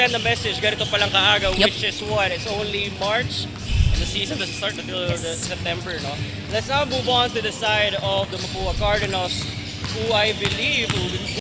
send a message ganito palang kaaga, Yep. which is what? It's only March. The season doesn't start until September, no? Let's now move on to the side of the Mapúa Cardinals, who I believe will be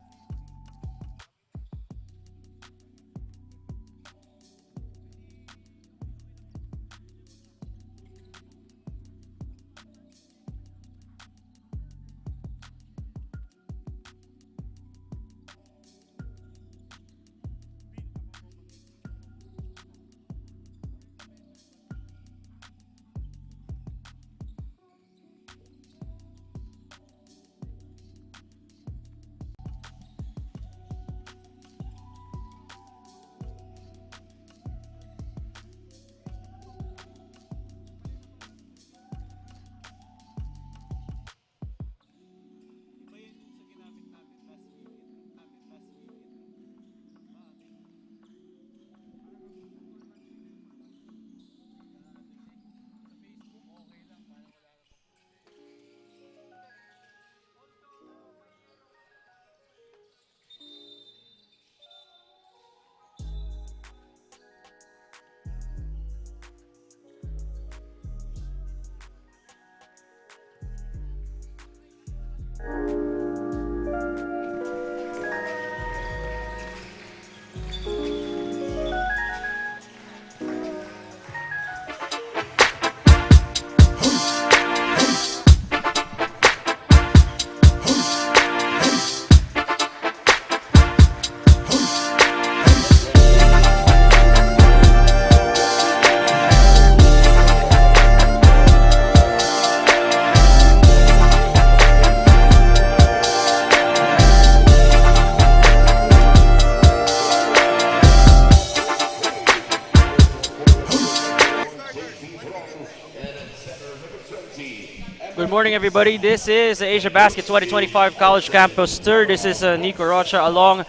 Good morning, everybody. This is the Asiabasket 2025 College Campus Tour. This is Nico Rocha along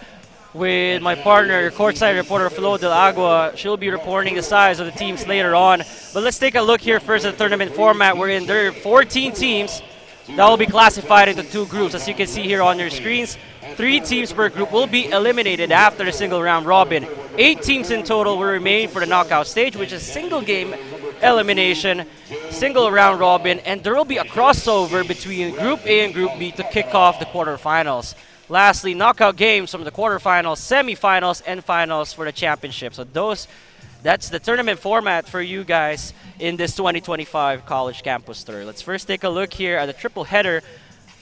with my partner, courtside reporter Flo Del Agua. She'll be reporting the size of the teams later on. But let's take a look here first at the tournament format. We're in there are 14 teams that will be classified into two groups. As you can see here on your screens, 3 teams per group will be eliminated after the single round robin. 8 teams in total will remain for the knockout stage, which is single game elimination, single round robin, and there will be a crossover between Group A and Group B to kick off the quarterfinals. Lastly, knockout games from the quarterfinals, semifinals, and finals for the championship. So that's the tournament format for you guys in this 2025 College Campus Tour. Let's first take a look here at the triple header.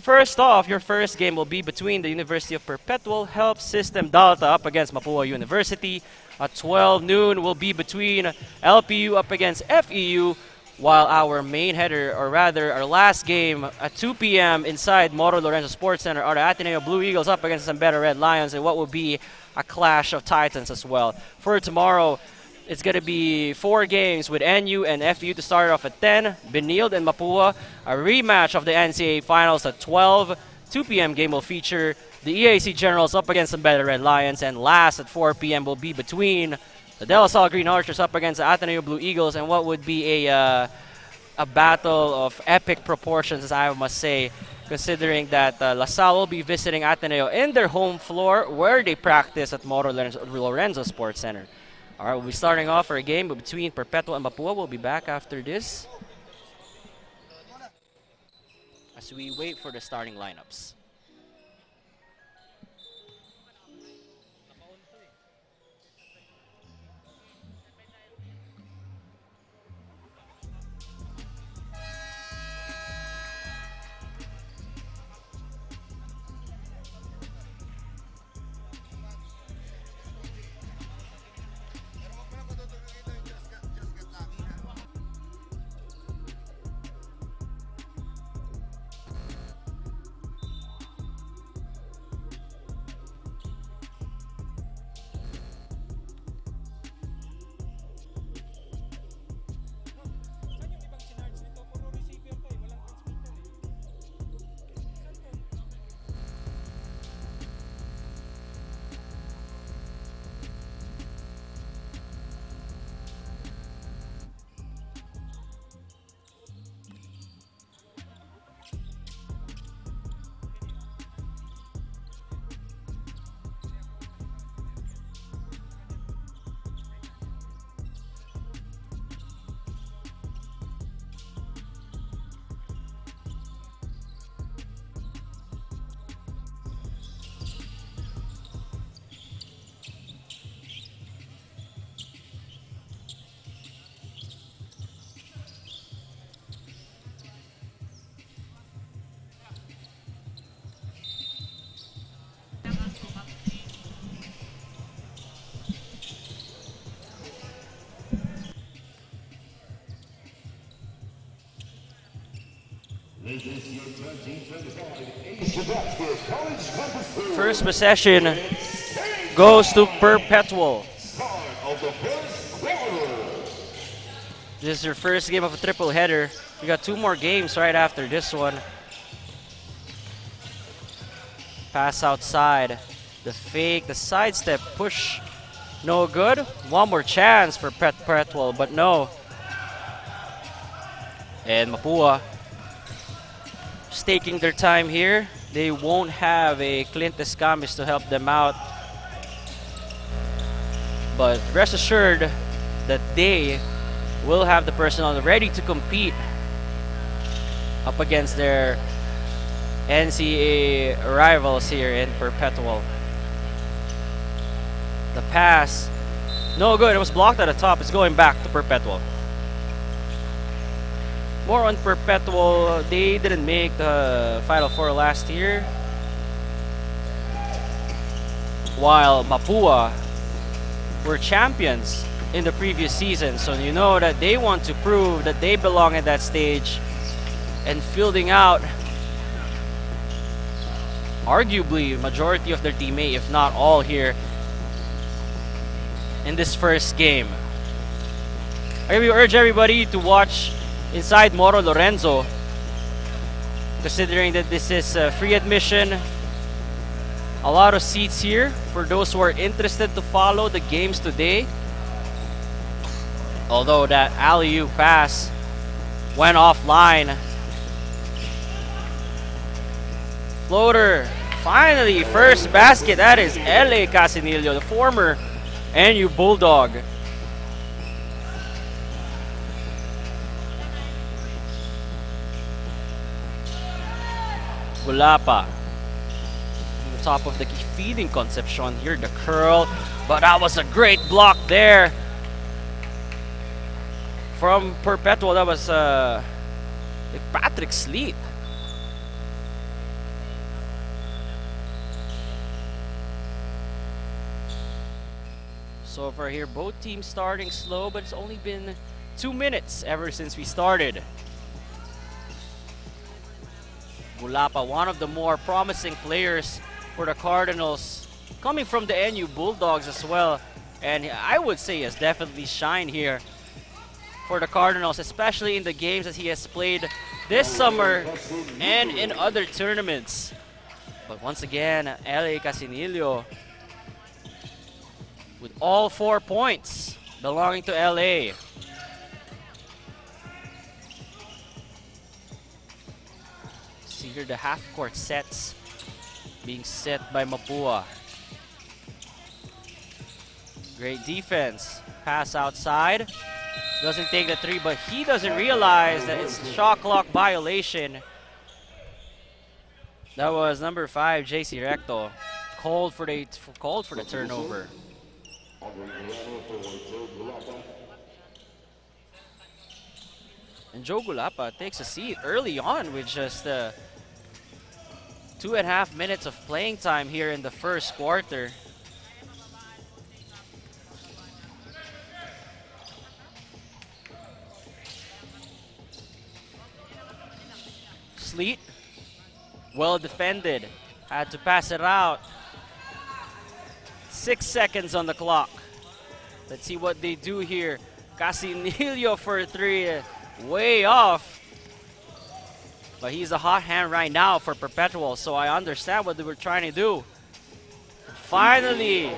First off, your first game will be between the University of Perpetual Health System Dalta up against Mapúa University. At 12 noon will be between LPU up against FEU, while our main header, or rather our last game at 2 p.m. inside Moro Lorenzo Sports Center are the Ateneo Blue Eagles up against some better Red Lions in what will be a clash of titans as well. For tomorrow, it's going to be 4 games with NU and FU to start off at 10. Benilde and Mapúa, a rematch of the NCAA Finals at 12. 2 p.m. game will feature the EAC Generals up against some better Red Lions. And last at 4 p.m. will be between the De La Salle Green Archers up against the Ateneo Blue Eagles, and what would be a battle of epic proportions, as I must say, considering that La Salle will be visiting Ateneo in their home floor where they practice at Moro Lorenzo Sports Center. All right, we'll be starting off our game between Perpetual and Mapúa. We'll be back after this as we wait for the starting lineups. First possession goes to Perpetual. This is your first game of a triple header. You got 2 more games right after this one. Pass outside. The fake, the sidestep, push. No good. One more chance for Perpetual, but no. And Mapúa just taking their time here. They won't have a Clint Escamis to help them out. But rest assured that they will have the personnel ready to compete up against their NCAA rivals here in Perpetual. The pass, no good. It was blocked at the top. It's going back to Perpetual. More on Perpetual. They didn't make the Final Four last year, while Mapúa were champions in the previous season. So you know that they want to prove that they belong at that stage, and fielding out arguably majority of their teammate, if not all, here in this first game. I will urge everybody to watch inside Moro Lorenzo, considering that this is free admission. A lot of seats here for those who are interested to follow the games today. Although that alley-oop pass went offline. Floater, finally, first basket. That is L.A. Casinillo, the former NU Bulldog. Gulapa. On the top of the key, feeding Concepcion here, the curl. But that was a great block there from Perpetual. That was Patrick Sleep. So far here, both teams starting slow, but it's only been 2 minutes ever since we started. Gulapa, one of the more promising players for the Cardinals, coming from the NU Bulldogs as well. And I would say has definitely shined here for the Cardinals, especially in the games that he has played this summer and in other tournaments. But once again, L.A. Casinillo with all 4 points belonging to LA. See here the half-court sets being set by Mapúa. Great defense. Pass outside. Doesn't take the 3, but he doesn't realize that it's shot clock violation. That was number 5, JC Recto, called for the turnover. And Joe Gulapa takes a seat early on with just 2.5 minutes of playing time here in the first quarter. Sleet, well defended, had to pass it out. 6 seconds on the clock. Let's see what they do here. Casinillo for 3, way off. But he's a hot hand right now for Perpetual, so I understand what they were trying to do. Finally,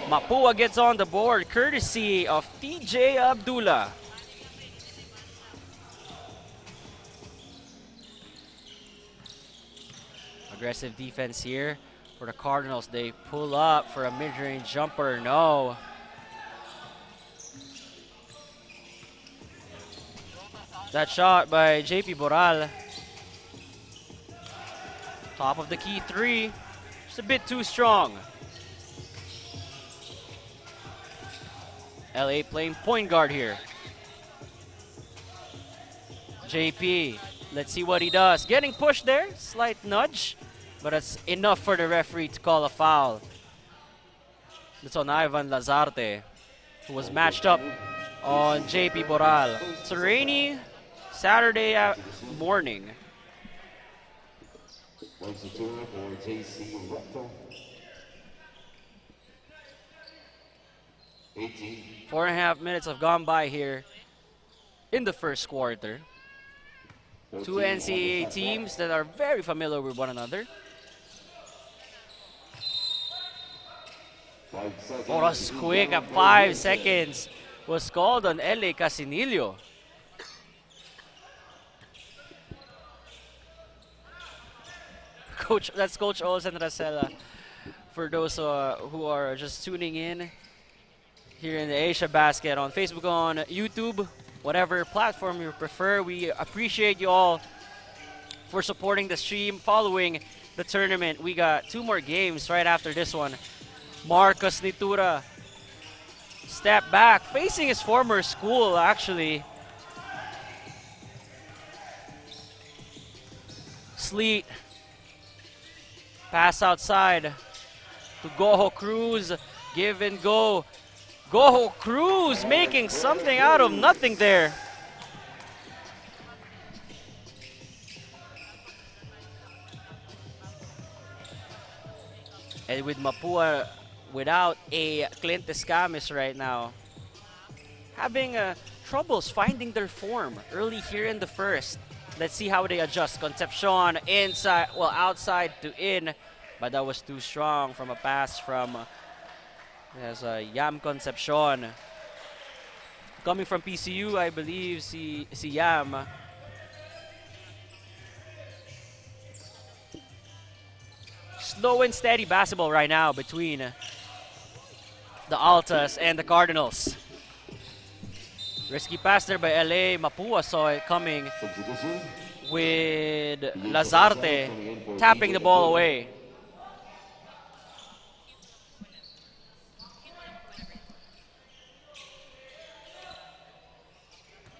Mapúa gets on the board, courtesy of TJ Abdullah. Aggressive defense here for the Cardinals. They pull up for a mid-range jumper. No. That shot by JP Boral. Top of the key 3. Just a bit too strong. LA playing point guard here. JP, let's see what he does. Getting pushed there, slight nudge, but that's enough for the referee to call a foul. It's on Ivan Lazarte, who was matched up on JP Boral. It's a rainy Saturday morning 4.5 minutes have gone by here in the first quarter. Two NCAA teams that are very familiar with one another. Oras quick at 5 seconds was called on LA Casinillo. That's Coach Olsen Racela. For those who are just tuning in here in the Asiabasket on Facebook, on YouTube, whatever platform you prefer, we appreciate you all for supporting the stream, following the tournament. We got 2 more games right after this one. Marcos Nitura, step back, facing his former school actually. Sleet, pass outside to Goho Cruz, give and go. Goho Cruz making something out of nothing there. And with Mapúa without a Clint Escamis right now, having troubles finding their form early here in the first. Let's see how they adjust. Concepcion inside, well, outside to in, but that was too strong from a pass from Yam Concepcion. Coming from PCU, I believe, si Yam. Slow and steady basketball right now between the Altas and the Cardinals. Risky pass there by LA. Mapúa saw it coming with Lazarte tapping the ball away.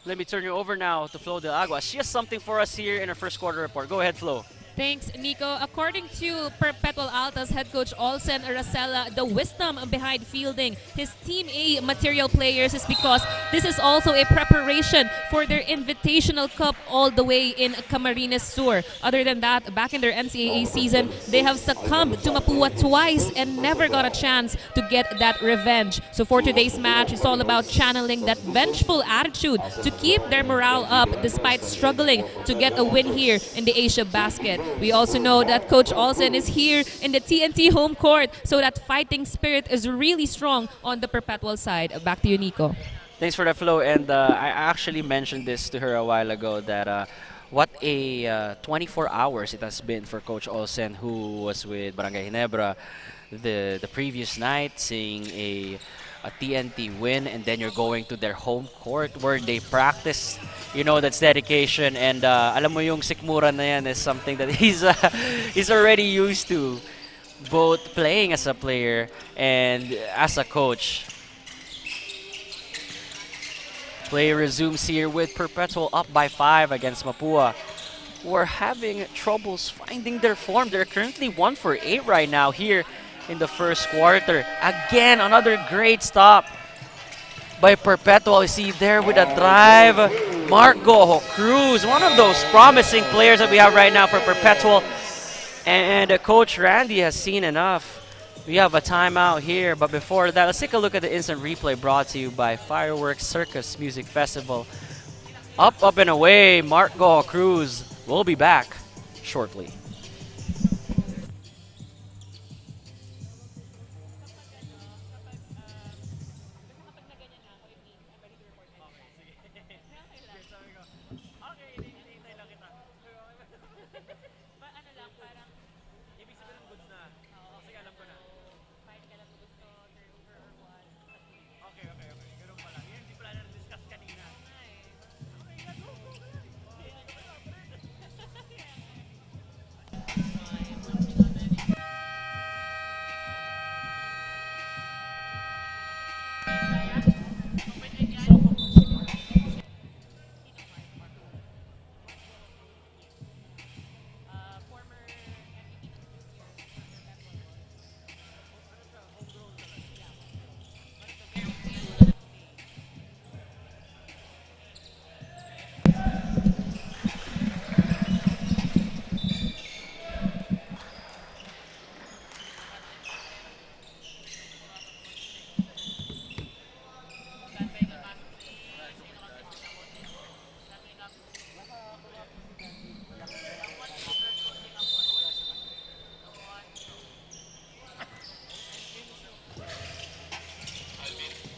Let me turn you over now to Flo Del Agua. She has something for us here in her first quarter report. Go ahead, Flo. Thanks, Nico. According to Perpetual Altas head coach Olsen Racela, the wisdom behind fielding his Team A material players is because this is also a preparation for their Invitational Cup all the way in Camarines Sur. Other than that, back in their NCAA season, they have succumbed to Mapúa twice and never got a chance to get that revenge. So for today's match, it's all about channeling that vengeful attitude to keep their morale up despite struggling to get a win here in the Asiabasket. We also know that Coach Olsen is here in the TNT home court, so that fighting spirit is really strong on the Perpetual side. Back to you, Nico. Thanks for that, Flo. And I actually mentioned this to her a while ago that what a 24 hours it has been for Coach Olsen, who was with Barangay Ginebra the previous night, seeing a TNT win, and then you're going to their home court where they practice. You know, that's dedication, and alam mo yung sikmura na yan is something that he's already used to, both playing as a player and as a coach. Play resumes here with Perpetual up by 5 against Mapúa, who are having troubles finding their form. They're currently 1 for 8 right now here in the first quarter. Again, another great stop by Perpetual. You see there with a drive, Marco Cruz, one of those promising players that we have right now for Perpetual. And Coach Randy has seen enough. We have a timeout here, but before that, let's take a look at the instant replay brought to you by Fireworks Circus Music Festival. Up, up, and away, Marco Cruz will be back shortly.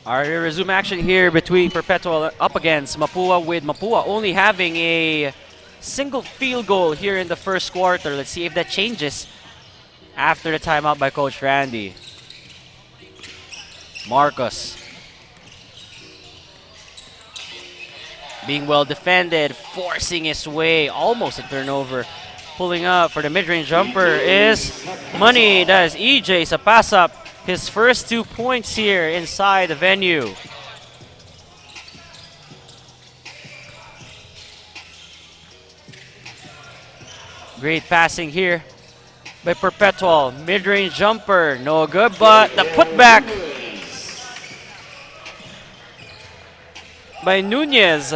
Our resume action here between Perpetual up against Mapúa, with Mapúa only having a single field goal here in the first quarter. Let's see if that changes after the timeout by Coach Randy. Marcos being well defended, forcing his way, almost a turnover. Pulling up for the mid-range jumper is Money. That is EJ Sapasap. His first 2 points here inside the venue. Great passing here by Perpetual. Mid-range jumper, no good, but the putback by Nunez.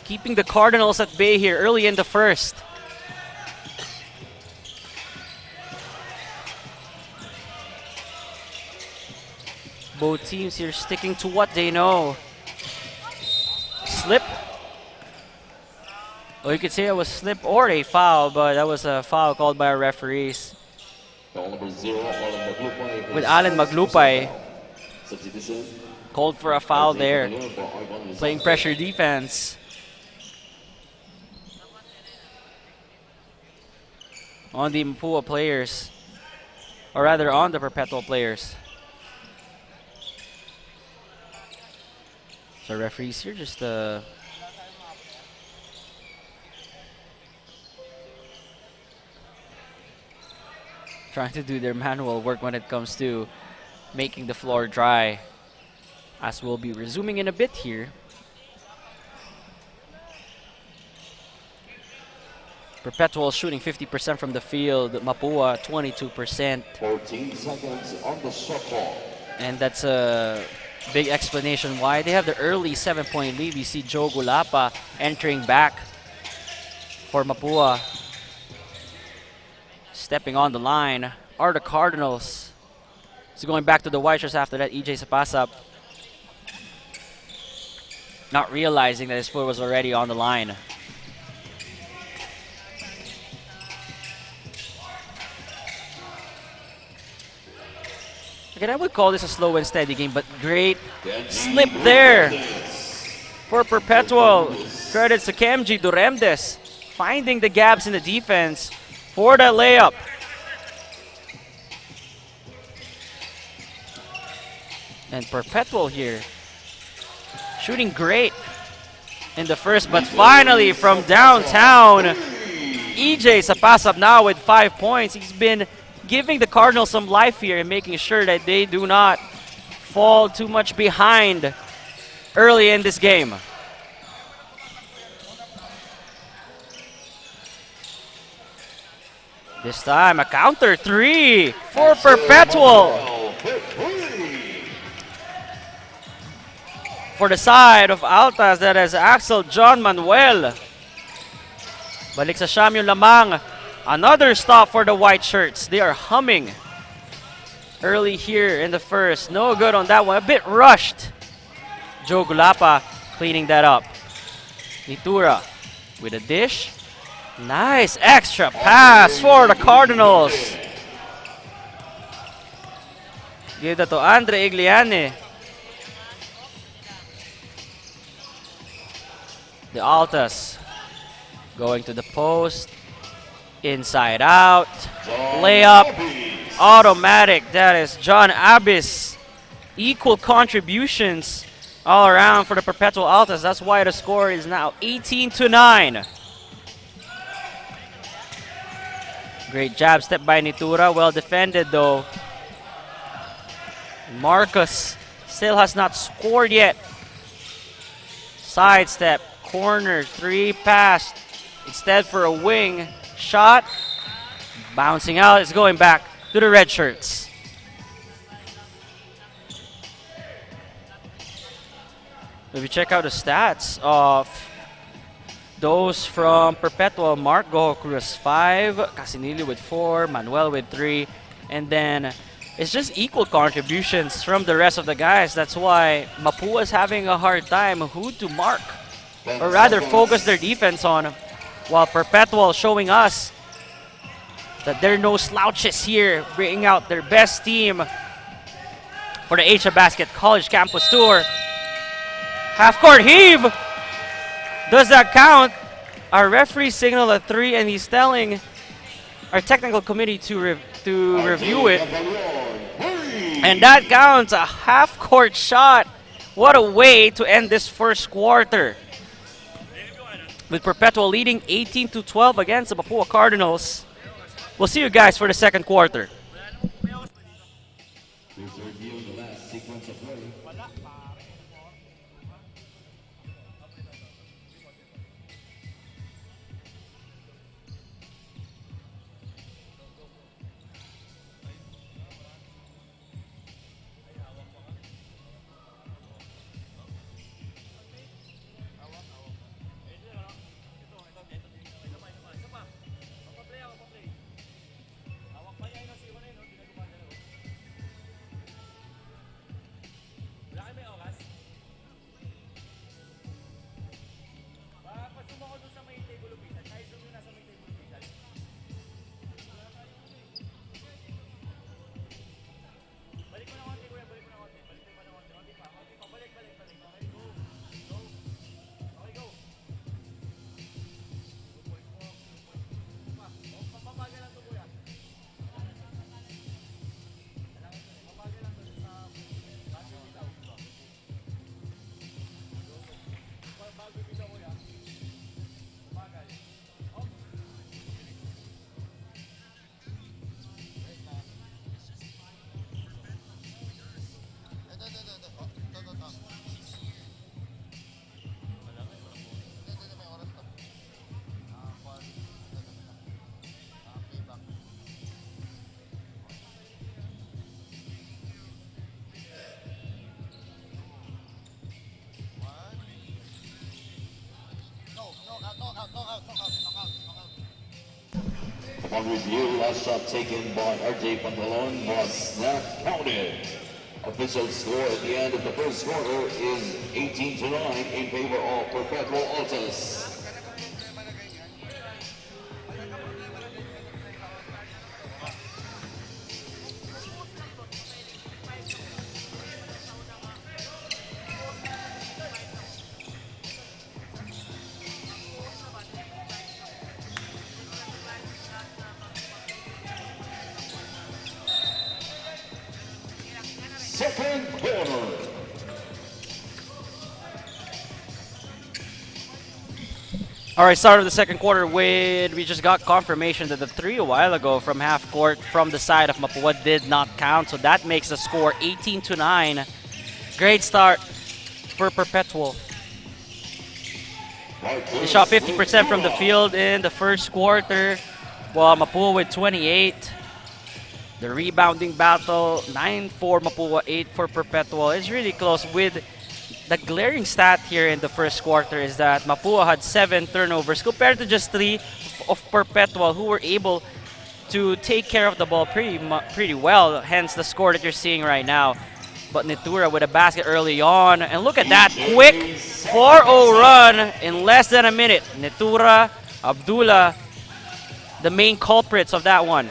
Keeping the Cardinals at bay here early in the first. Both teams here sticking to what they know. Slip. Well, you could say it was slip or a foul, but that was a foul called by our referees. With Alan Maglupay called for a foul there. Playing pressure defense. On the Mapúa players. Or rather on the Perpetual players. So referees here just trying to do their manual work when it comes to making the floor dry, as we'll be resuming in a bit here. Perpetual shooting 50% from the field, Mapúa 22%. 14 seconds on the shot clock. And that's a big explanation why they have the early 7-point lead. You see Joe Gulapa entering back for Mapúa. Stepping on the line are the Cardinals. So going back to the white shirts after that, EJ Sapasap. Not realizing that his foot was already on the line. Again, I would call this a slow and steady game, but great slip there for Perpetual. Credits to Kemji Duremdes finding the gaps in the defense for that layup. And Perpetual here shooting great in the first, but finally from downtown, EJ Sapasap now with 5 points. He's been giving the Cardinals some life here and making sure that they do not fall too much behind early in this game. This time a counter three for Perpetual. For the side of Altas, that is Axel John Manuel. Balik sa siyam yung lamang. Another stop for the white shirts. They are humming early here in the first. No good on that one. A bit rushed. Joe Gulapa cleaning that up. Nitura with a dish. Nice extra pass for the Cardinals. Give that to Andre Igliane. The Altas going to the post. Inside out. Layup. Automatic. That is John Abbas. Equal contributions all around for the Perpetual Altas. That's why the score is now 18-9. Great jab step by Nitura. Well defended though. Marcos still has not scored yet. Sidestep. Corner. Three pass. Instead for a wing. Shot. Bouncing out. It's going back to the red shirts. If you check out the stats of those from Perpetual, Mark Gohocruz 5, Casinili with 4, Manuel with 3, and then it's just equal contributions from the rest of the guys. That's why Mapúa is having a hard time who to mark, or rather focus their defense on, while Perpetual showing us that there are no slouches here, bringing out their best team for the Asiabasket College Campus Tour. Half-court heave! Does that count? Our referee signaled a 3 and he's telling our technical committee to review it. And that counts, a half-court shot. What a way to end this first quarter. With Perpetual leading 18-12 against the Mapúa Cardinals. We'll see you guys for the second quarter. Upon review, last shot taken by RJ Pantalon was not counted. Official score at the end of the first quarter is 18-9 in favor of Perpetual Altas. Second quarter. All right, start of the second quarter with, we just got confirmation that the 3 a while ago from half court from the side of Mapúa did not count. So that makes the score 18-9. Great start for Perpetual. They shot 50% from the field in the first quarter, while Mapúa with 28. The rebounding battle, 9 for Mapúa, 8 for Perpetual. It's really close. With the glaring stat here in the first quarter is that Mapúa had 7 turnovers compared to just 3 of Perpetual, who were able to take care of the ball pretty well, hence the score that you're seeing right now. But Nitura with a basket early on, and look at that quick 4-0 run in less than a minute. Nitura, Abdullah, the main culprits of that one.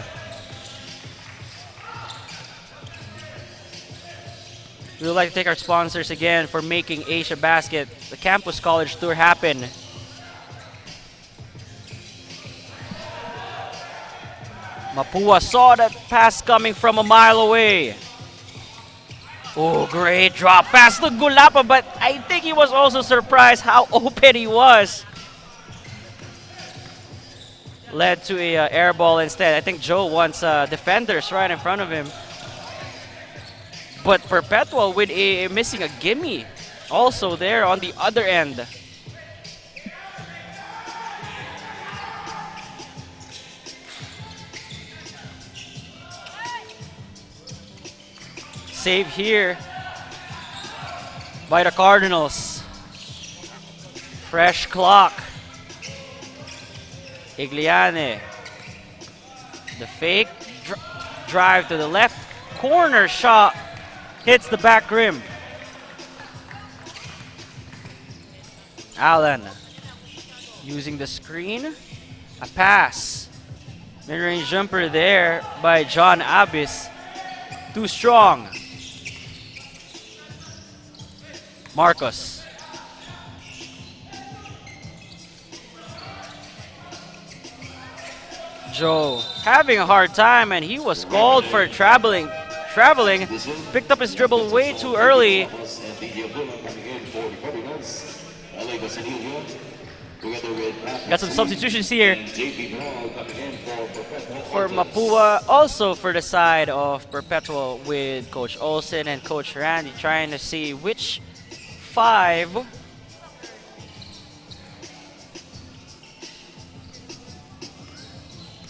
We would like to thank our sponsors again for making Asiabasket, the Campus College Tour, happen. Mapúa saw that pass coming from a mile away. Oh, great drop pass to Gulapa, but I think he was also surprised how open he was. Led to a air ball instead. I think Joe wants defenders right in front of him. But Perpetual with missing a gimme also there on the other end. Save here by the Cardinals. Fresh clock. Igliane. The fake drive to the left corner shot. Hits the back rim. Allen using the screen. A pass. Mid-range jumper there by John Abis. Too strong. Marcos. Joe having a hard time, and he was called for traveling. Picked up his dribble way too early. Got some substitutions here for Mapúa, also for the side of Perpetual with Coach Olsen and Coach Randy trying to see which 5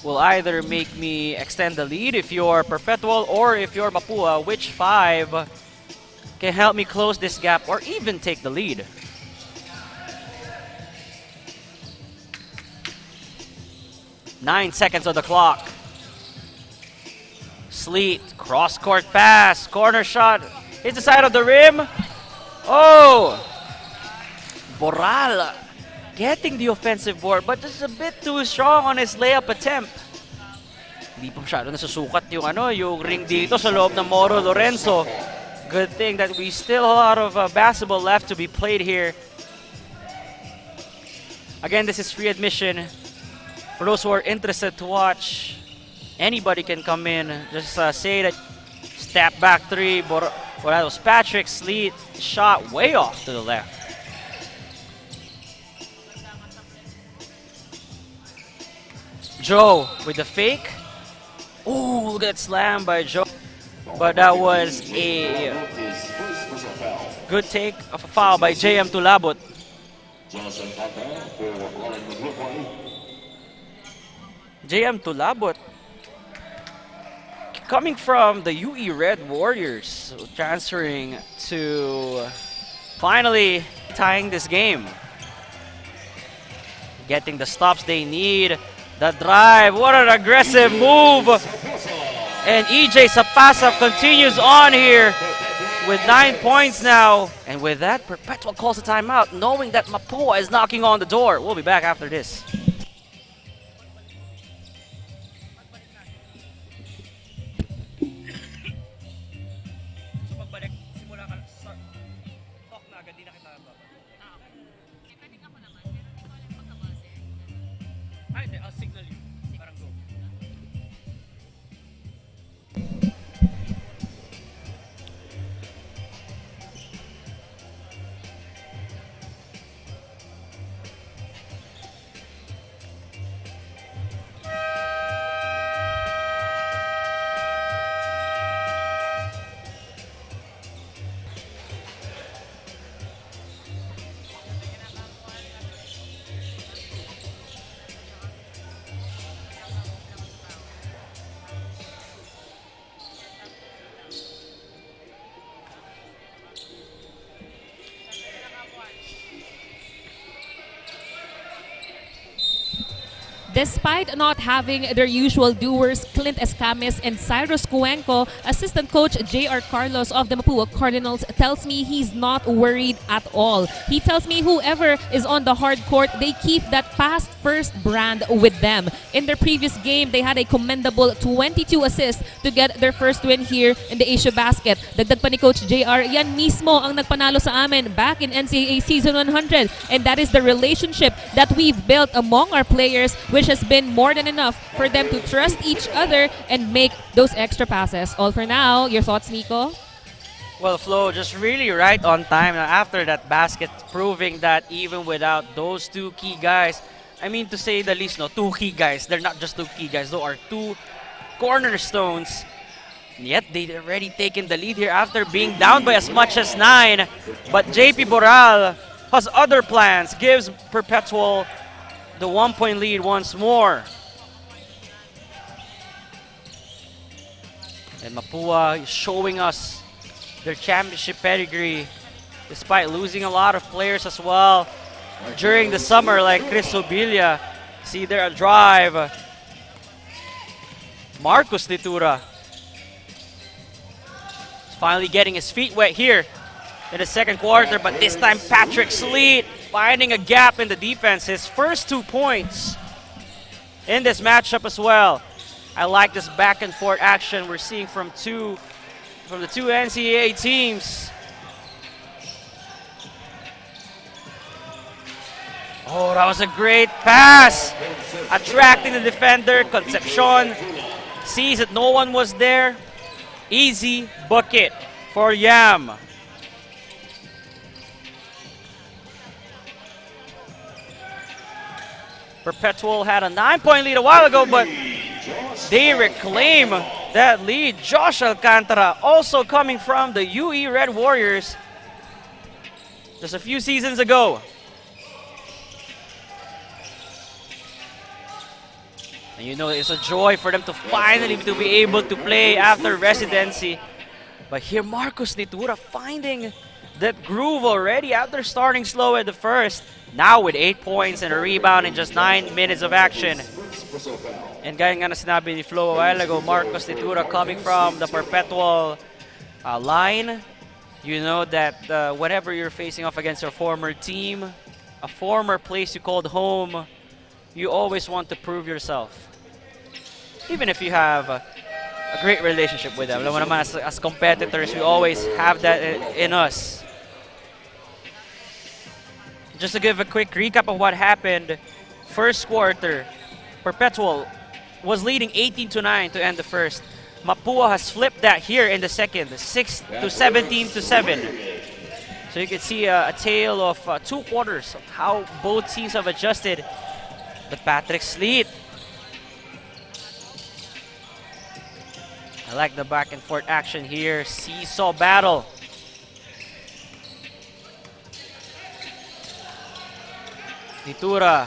will either make me extend the lead if you're Perpetual, or if you're Mapúa, which 5 can help me close this gap or even take the lead. Nine seconds on the clock. Sleet, cross-court pass, corner shot, hits the side of the rim. Oh! Boral getting the offensive board, but just a bit too strong on his layup attempt. Hindi pa masyado nasusukat yung ring dito sa loob ng Moro, Lorenzo. Good thing that we still a lot of basketball left to be played here. Again, this is free admission. For those who are interested to watch, anybody can come in. Just say that step back 3. Well, that was Patrick. Sleet shot way off to the left. Joe with the fake. Ooh, look at that slam by Joe. But that was a good take of a foul by JM Tulabot. JM Tulabot coming from the UE Red Warriors, transferring to finally tying this game. Getting the stops they need. The drive, what an aggressive move. And EJ Sapasap continues on here with 9 points now. And with that, Perpetual calls a timeout, knowing that Mapúa is knocking on the door. We'll be back after this. Despite not having their usual doers, Clint Escamis and Cyrus Cuenco, assistant coach J.R. Carlos of the Mapúa Cardinals tells me he's not worried at all. He tells me whoever is on the hard court, they keep that past first brand with them. In their previous game, they had a commendable 22 assists to get their first win here in the Asiabasket. Dagdag pa ni Coach JR, yan mismo ang nagpanalo sa amin back in NCAA Season 100. And that is the relationship that we've built among our players, which has been more than enough for them to trust each other and make those extra passes. All for now. Your thoughts, Nico? Well, Flo, just really right on time after that basket, proving that even without those two key guys, I mean to say the least, no, two key guys. They're not just two key guys. Those are two cornerstones. And yet they'd already taken the lead here after being down by as much as 9. But JP Boral has other plans. Gives Perpetual the 1-point lead once more. And Mapúa is showing us their championship pedigree despite losing a lot of players as well during the summer, like Chris Obilia. See there a drive. Marcos Litura is finally getting his feet wet here in the second quarter, but this time Patrick Sleet finding a gap in the defense. His first 2 points in this matchup as well. I like this back and forth action we're seeing from the two NCAA teams. Oh, that was a great pass. Attracting the defender. Concepcion sees that no one was there. Easy bucket for Yam. Perpetual had a 9-point lead a while ago, but they reclaim that lead. Josh Alcantara, also coming from the UE Red Warriors just a few seasons ago. And you know it's a joy for them to finally to be able to play after residency. But here Marcos Nitura finding that groove already after starting slow at the first. Now with 8 points and a rebound in just 9 minutes of action. And gaya nga na sinabi ni Flo a while ago, Marcos Nitura coming from the Perpetual line. You know that whenever you're facing off against your former team, a former place you called home, you always want to prove yourself. Even if you have a great relationship with them. Alam mo naman, as competitors, we always have that in us. Just to give a quick recap of what happened, first quarter, Perpetual was leading 18-9 to end the first. Mapúa has flipped that here in the second, 17-7. So you can see a tale of 2 quarters of how both teams have adjusted. But Patrick Sleet, I like the back and forth action here. Seesaw battle. Nitura,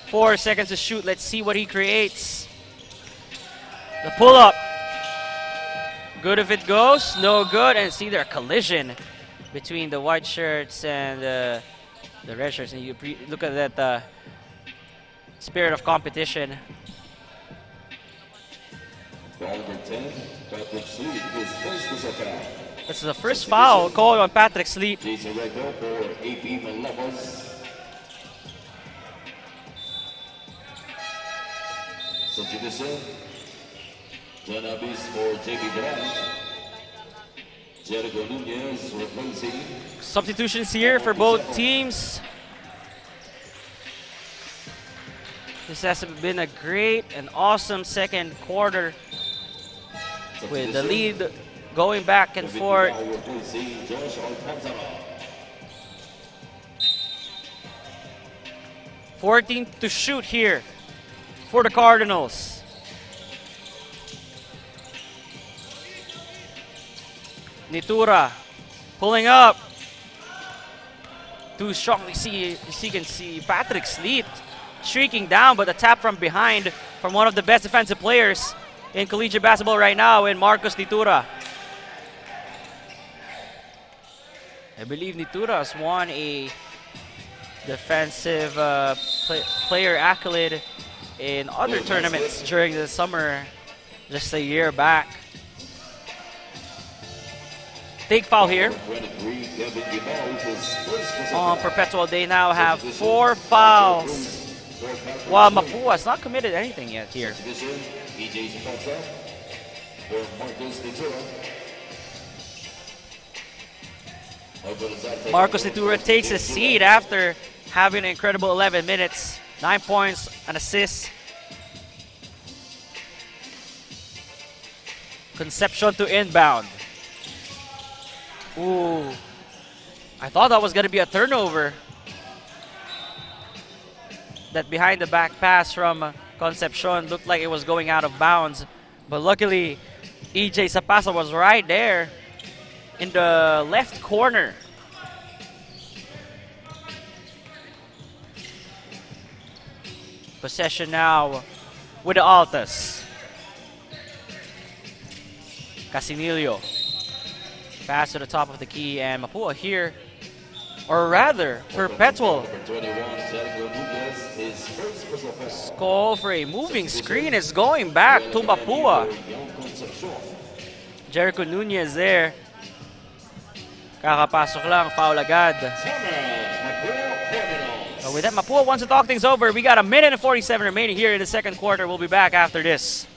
4 seconds to shoot. Let's see what he creates. The pull-up. Good if it goes, no good. And see their collision between the white shirts and the red shirts. And you look at that spirit of competition. This is the first foul called on Patrick Sleet. Substitutions here for both teams. This has been a great and awesome second quarter with the lead going back and forth. $14 to shoot here for the Cardinals. Nitura pulling up. Too strong. You can see Patrick Sleet streaking down, but a tap from behind from one of the best defensive players in collegiate basketball right now in Marcos Nitura. I believe Nitura has won a defensive player accolade in other tournaments during the summer just a year back. Take foul here. On Perpetual, they now have 4 fouls. While Mapúa has not committed anything yet here. Marcos Nitura takes a seat after having an incredible 11 minutes. 9 points, an assist. Concepcion to inbound. Ooh. I thought that was going to be a turnover. That behind the back pass from Concepcion looked like it was going out of bounds. But luckily, EJ Sapasa was right there in the left corner. Possession now with the Altas. Casinillo. Pass to the top of the key, and Mapúa here, or rather, Perpetual. Call for a moving screen is going back to Mapúa. Jericho Nunez there. Kakapasok lang, foul agad. But with that, Mapúa wants to talk things over. We got 1:47 minutes remaining here in the second quarter. We'll be back after this.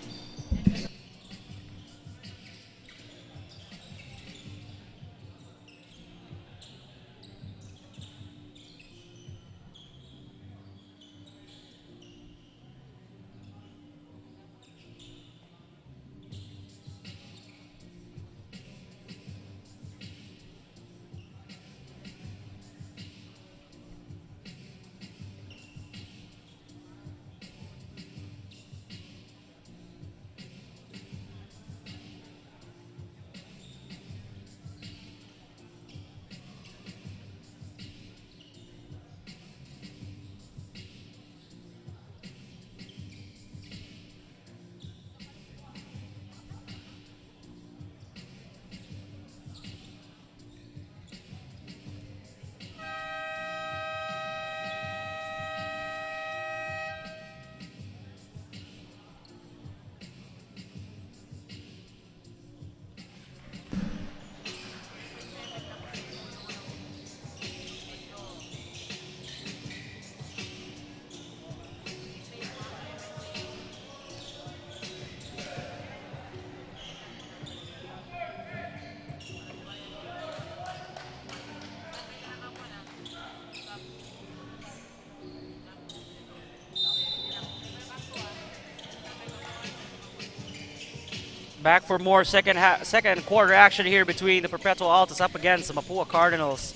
Back for more second quarter action here between the Perpetual Altas up against the Mapúa Cardinals.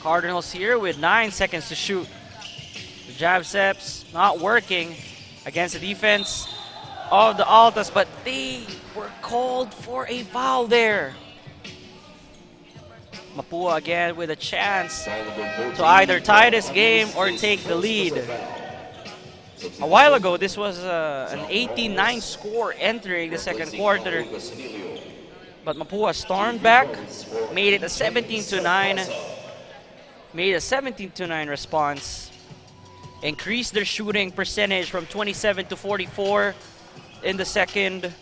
Cardinals here with 9 seconds to shoot. The jab steps not working against the defense of the Altas, but they were called for a foul there. Mapúa again with a chance to either tie this game or take the lead. A while ago, this was an 18-9 score entering the second quarter. But Mapúa stormed back, made it a 17-9. Made a 17-9 response. Increased their shooting percentage from 27 to 44 in the second.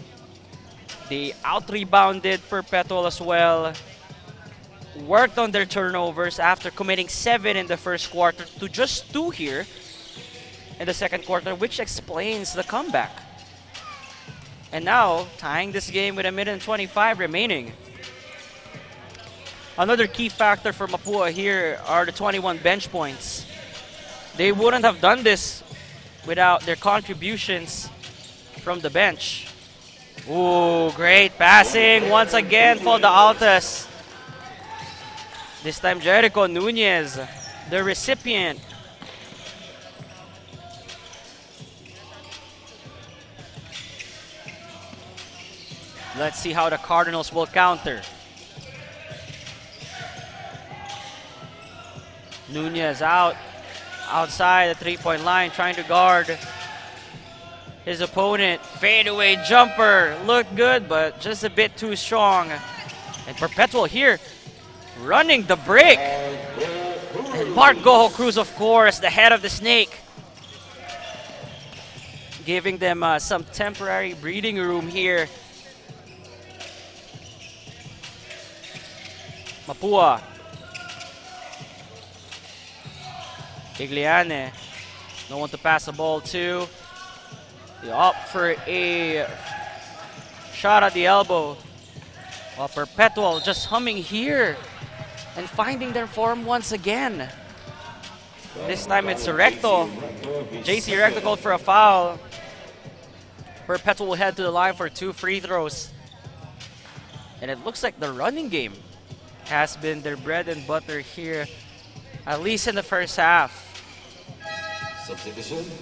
They out-rebounded Perpetual as well. Worked on their turnovers after committing 7 in the first quarter to just 2 here in the second quarter, which explains the comeback. And now, tying this game with 1:25 remaining. Another key factor for Mapúa here are the 21 bench points. They wouldn't have done this without their contributions from the bench. Ooh, great passing once again for the Altas. This time Jericho Nunez, the recipient. Let's see how the Cardinals will counter. Nunez outside the 3-point line, trying to guard his opponent. Fadeaway jumper, looked good, but just a bit too strong. And Perpetual here, running the break. And Mark Goho Cruz, of course, the head of the snake, giving them some temporary breathing room here. Mapúa. Igliane, no one to pass the ball to. They opt for a shot at the elbow. While Perpetual just humming here and finding their form once again. This time it's Recto. JC Recto called for a foul. Perpetual will head to the line for 2 free throws. And it looks like the running game has been their bread and butter here, at least in the first half.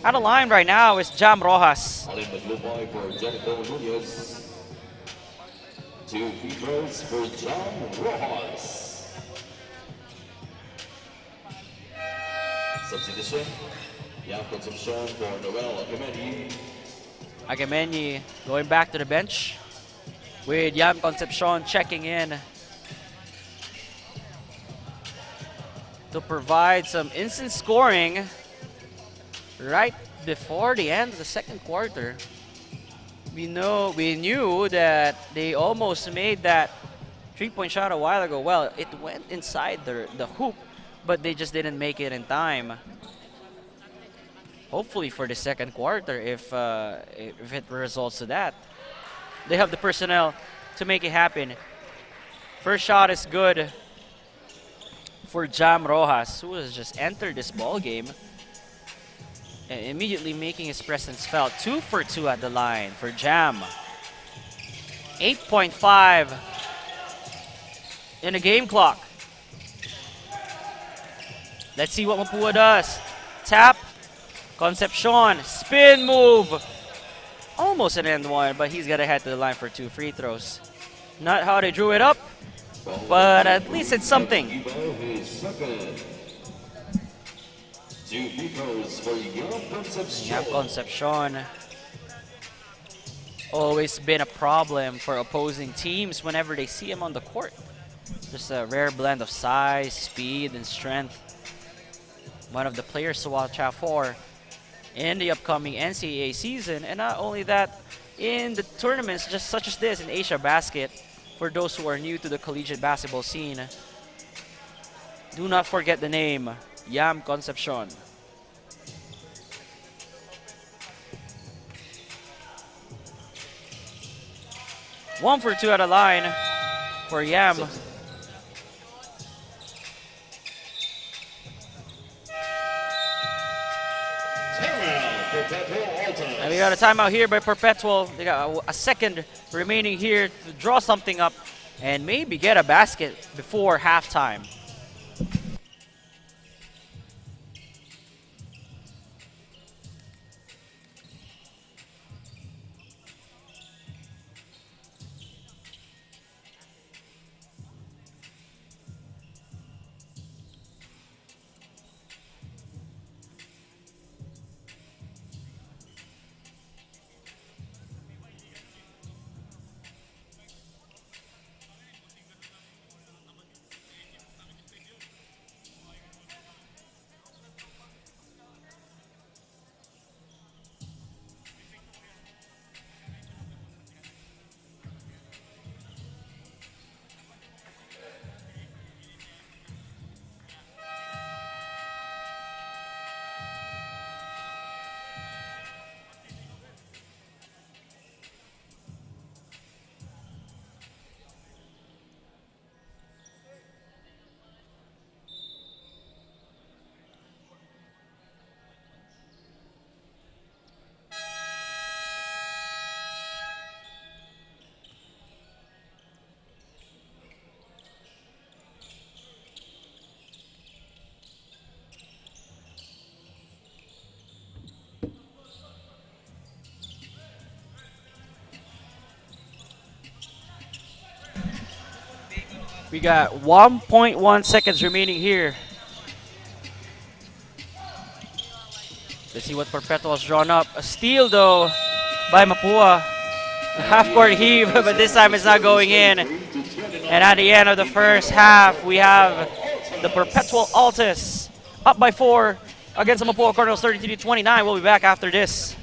Out of line right now is Jam Rojas. 2 free throws for Jam Rojas. Substitution, Yam Concepcion for Noel Agameni. Agameni going back to the bench with Yam Concepcion checking in to provide some instant scoring right before the end of the second quarter. We knew that they almost made that 3-point shot a while ago. Well, it went inside the hoop, but they just didn't make it in time. Hopefully for the second quarter, if it results to that, they have the personnel to make it happen. First shot is good for Jam Rojas, who has just entered this ball game and immediately making his presence felt. 2 for 2 at the line for Jam. 8.5 in the game clock. Let's see what Mapúa does. Tap, Concepcion, spin move. Almost an end one, but he's got to head to the line for 2 free throws. Not how they drew it up, but at least it's something. 2 free throws for Yam Concepcion. Yam Concepcion. Always been a problem for opposing teams whenever they see him on the court. Just a rare blend of size, speed, and strength. One of the players to watch out for in the upcoming NCAA season, and not only that, in the tournaments just such as this in Asiabasket. For those who are new to the collegiate basketball scene, do not forget the name Yam Concepcion. One for 2 at a line for Yam. Perpetual Altas. And we got a timeout here by Perpetual. They got a second remaining here to draw something up and maybe get a basket before halftime. We got 1.1 seconds remaining here. Let's see what Perpetual has drawn up. A steal though by Mapúa. A half-court heave, but this time it's not going in. And at the end of the first half, we have the Perpetual Altas up by 4 against the Mapúa Cardinals 33-29. We'll be back after this.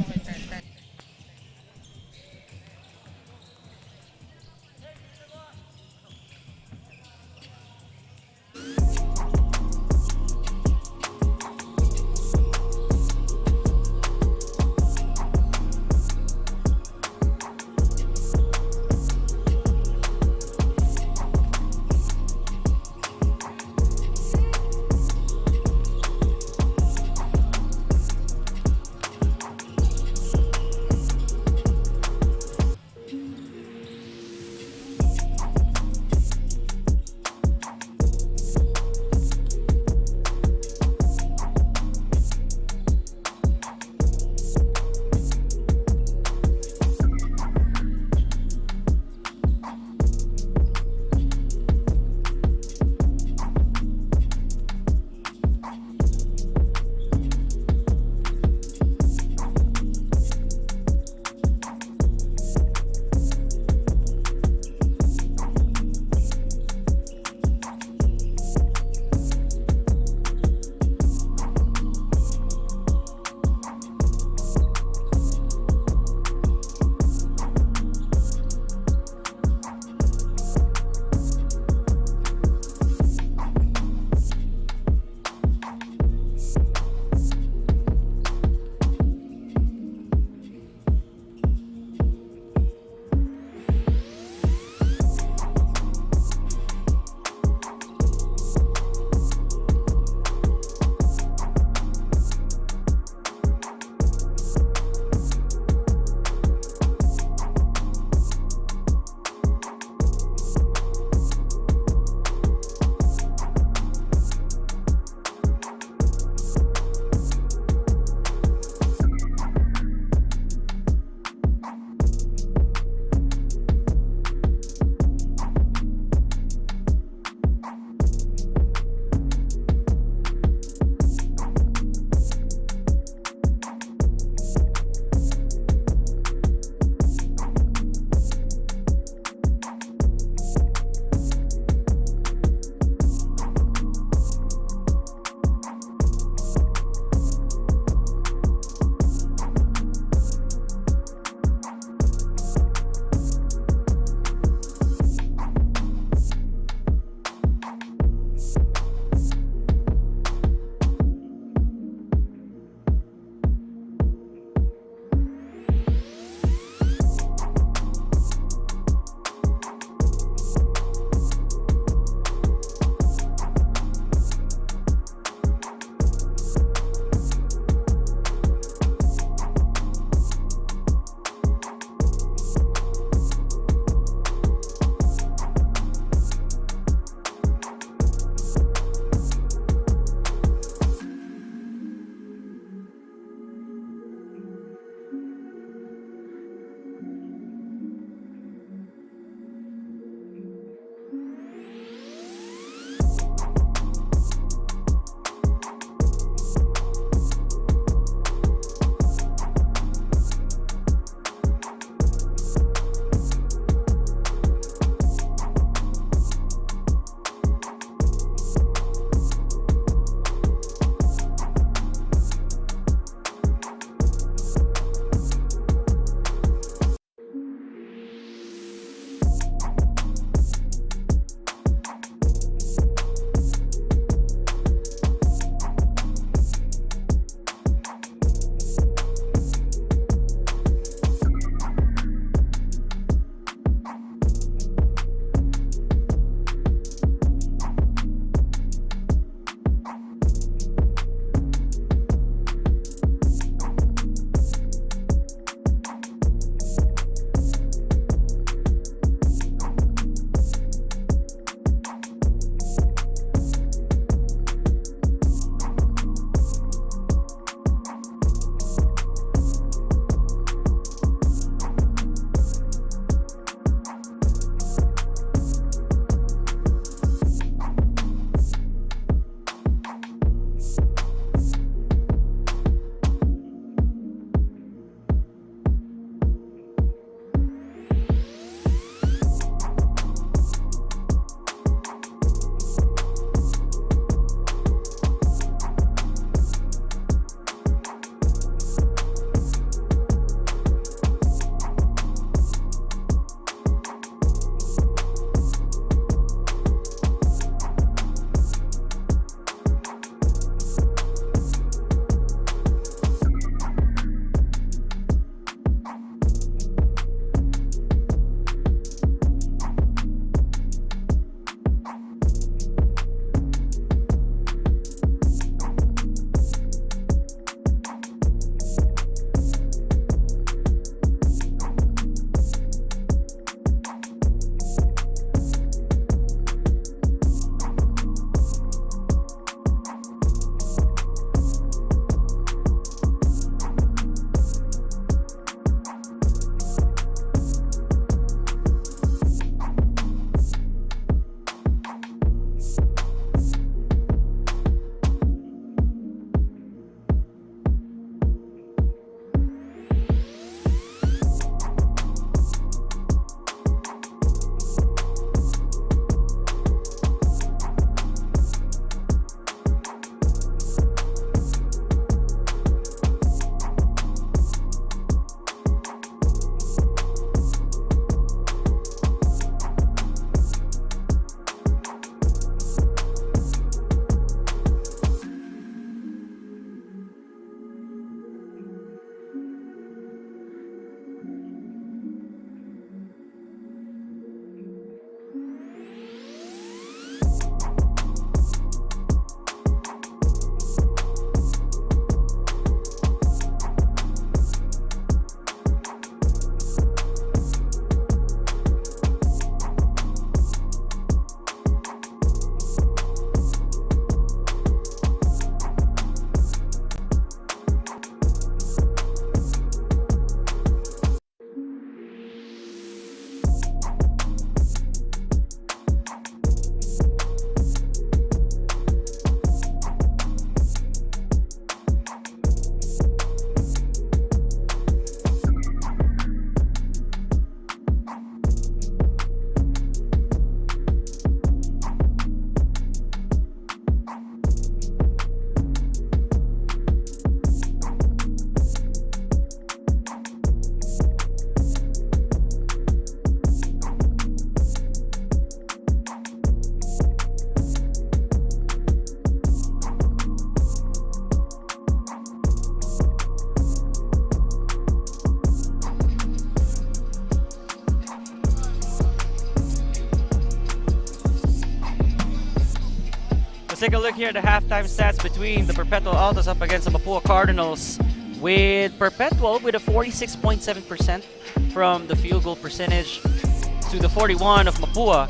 Let's take a look here at the halftime stats between the Perpetual Altas up against the Mapúa Cardinals, with Perpetual with a 46.7% from the field goal percentage to the 41 of Mapúa.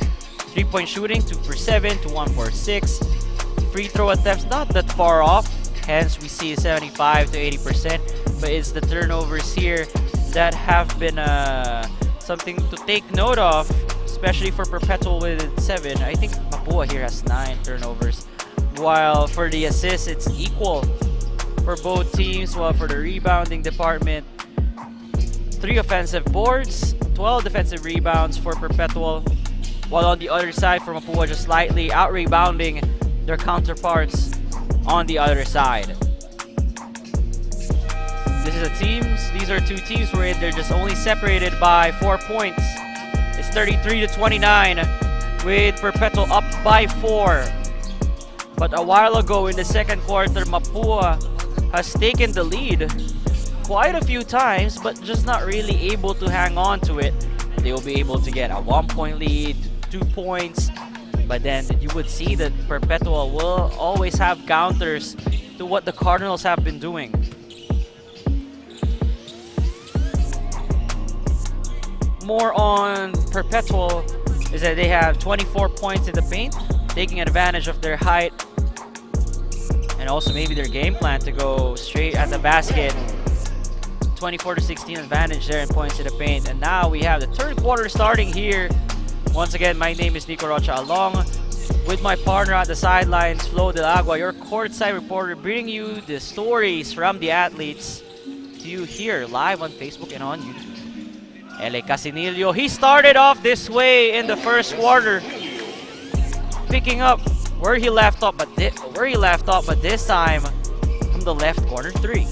3-point shooting, 2 for 7 to 1 for 6. Free throw attempts not that far off, hence we see 75 to 80%, but it's the turnovers here that have been something to take note of, especially for Perpetual with 7. I think Mapúa here has 9 turnovers, while for the assists it's equal for both teams. While for the rebounding department, 3 offensive boards, 12 defensive rebounds for Perpetual, while on the other side for Mapúa just slightly out-rebounding their counterparts on the other side. These are two teams where they're just only separated by 4 points. It's 33 to 29 with Perpetual up by 4. But a while ago in the second quarter, Mapúa has taken the lead quite a few times, but just not really able to hang on to it. They will be able to get a 1-point lead, 2 points, but then you would see that Perpetual will always have counters to what the Cardinals have been doing. More on Perpetual is that they have 24 points in the paint, taking advantage of their height and also maybe their game plan to go straight at the basket. 24 to 16 advantage there in points in the paint. And now we have the third quarter starting here. Once again, my name is Nico Rocha, along with my partner at the sidelines, Flo Del Agua, your courtside reporter, bringing you the stories from the athletes to you here live on Facebook and on YouTube. L.A. Casinillo, he started off this way in the first quarter, picking up where he left off, but this time from the left corner 3.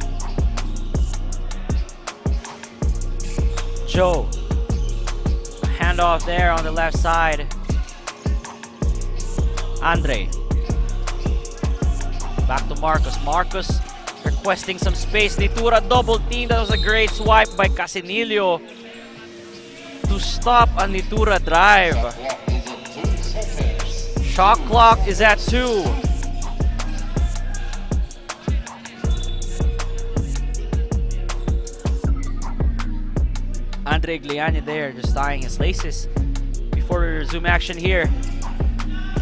Joe, handoff there on the left side. Andre, back to Marcus. Marcus requesting some space. Nitura double team. That was a great swipe by Casinillo to stop a Nitura drive. Shot clock is at 2. Andre Gliani there just tying his laces before zoom action here.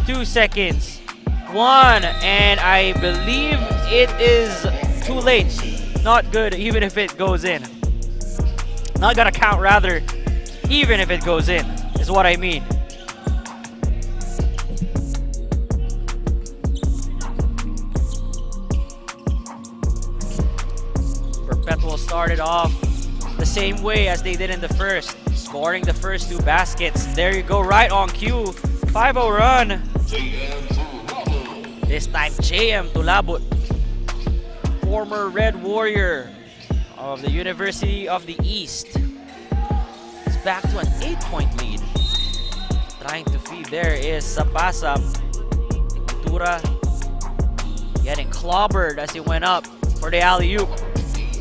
2 seconds. 1, and I believe it is too late. Not good, even if it goes in. Not gonna count, rather, even if it goes in, is what I mean. Perpetual started off the same way as they did in the first, scoring the first 2 baskets. There you go, right on cue. 5-0 run. This time JM Tulabut, former Red Warrior of the University of the East, is back to an 8-point lead. Trying to feed there is Sapasap. Nitura getting clobbered as he went up for the alley-oop.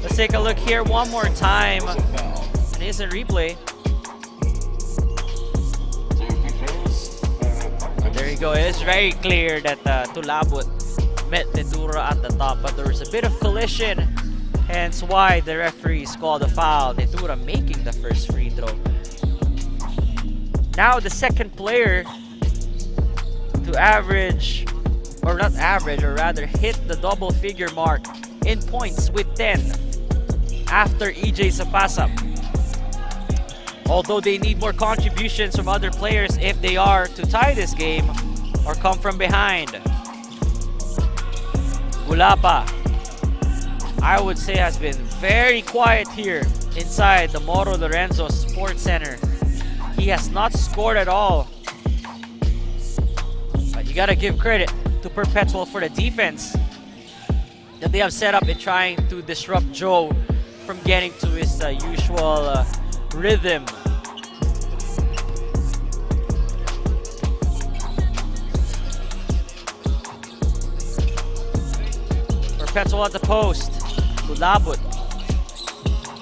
Let's take a look here one more time. It is a replay. There you go. It is very clear that Tulabut met Nitura at the top, but there was a bit of collision, hence why the referees called a foul. Nitura making the first free throw. Now the second player to average, or not average, or rather hit the double figure mark in points with 10 after EJ Sapasap. Although they need more contributions from other players if they are to tie this game or come from behind. Gulapa, I would say, has been very quiet here inside the Moro Lorenzo Sports Center. He has not scored at all. But you gotta give credit to Perpetual for the defense that they have set up in trying to disrupt Joe from getting to his usual rhythm. Perpetual at the post. Tulabut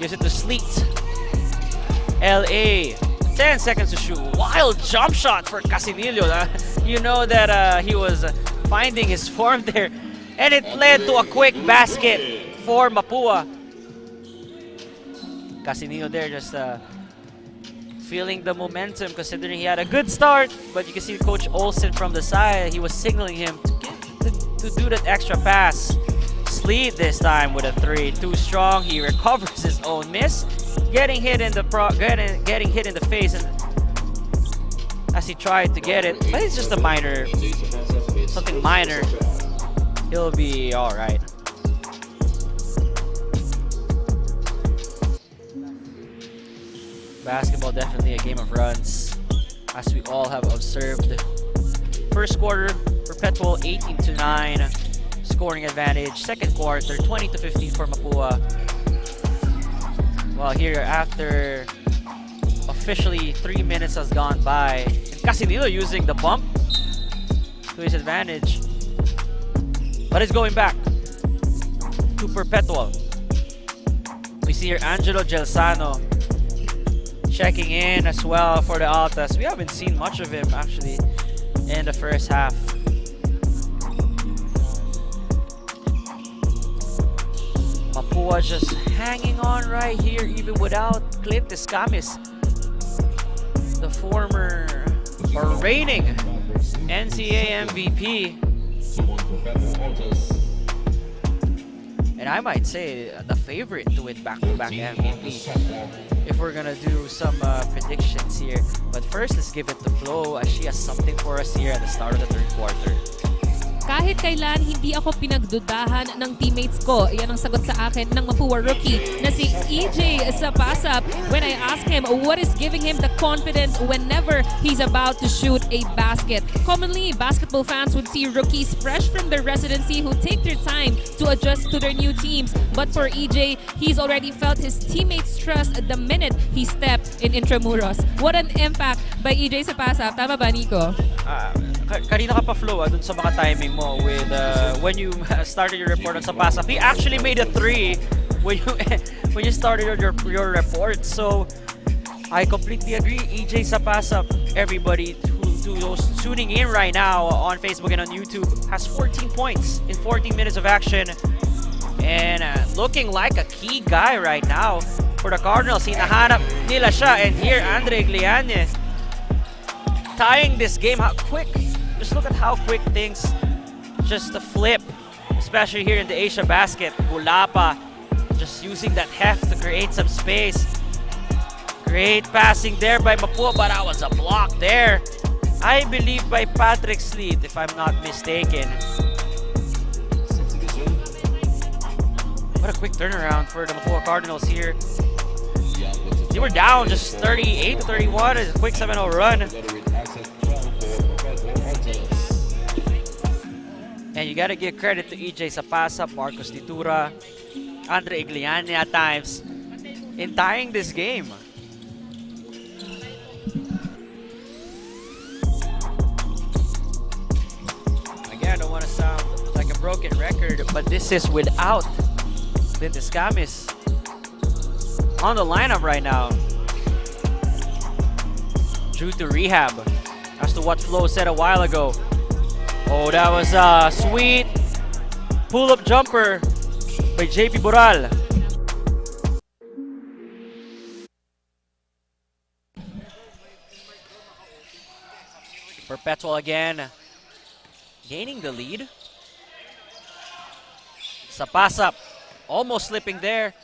gives it to Sleet. LA, 10 seconds to shoot. Wild jump shot for Casinillo. You know that he was finding his form there. And it led to a quick basket for Mapúa. Casinillo there just feeling the momentum, considering he had a good start. But you can see Coach Olsen from the side. He was signaling him to do that extra pass. Sleet this time with a 3. Too strong. He recovers his own miss, getting hit in the getting hit in the face, and as he tried to get it, but it's just a minor, something minor. He'll be all right. Basketball definitely a game of runs, as we all have observed. First quarter, Perpetual 18-9, scoring advantage. Second quarter, 20-15 for Mapúa. Well, here after officially 3 minutes has gone by, and Casinillo using the bump to his advantage, but it's going back to Perpetual. We see here Angelo Gelsano checking in as well for the Altas. We haven't seen much of him actually in the first half. Mapúa just hanging on right here even without Clint Escamis, the former or reigning NCAA MVP. And I might say the favorite to win back-to-back MVP if we're gonna do some predictions here. But first, let's give it to Flo as she has something for us here at the start of the third quarter. Kahit kailan, hindi ako pinagdudahan ng teammates ko. Yan ang sagot sa akin ng Mapúa rookie na si EJ Sapasap when I asked him what is giving him the confidence whenever he's about to shoot a basket. Commonly, basketball fans would see rookies fresh from their residency who take their time to adjust to their new teams. But for EJ, he's already felt his teammates' trust the minute he stepped in Intramuros. What an impact by EJ Sapasap. Tama ba, Nico? Kanina ka pa, Flo, dun sa mga timing mo with when you started your report on Sapasap. He actually made a 3 when you started your report. So I completely agree. EJ Sapasap, everybody who's tuning in right now on Facebook and on YouTube, has 14 points in 14 minutes of action, and looking like a key guy right now for the Cardinals. Hinahanap nila siya, and here Andre Gliane tying this game. How quick! Just look at how quick things just flip, especially here in the Asiabasket. Gulapa just using that heft to create some space. Great passing there by Mapúa, but that was a block there, I believe, by Patrick Sleet, if I'm not mistaken. What a quick turnaround for the Mapúa Cardinals here. They were down just 38-31 as a quick 7-0 run. And you gotta give credit to EJ Sapasap, Marcos Ditura, Andre Igliane at times in tying this game. Again, I don't want to sound like a broken record, but this is without Clint Escamis on the lineup right now due to rehab, as to what Flo said a while ago. Oh, that was a sweet pull-up jumper by JP Boral. Perpetual again, gaining the lead. Sapasap almost slipping there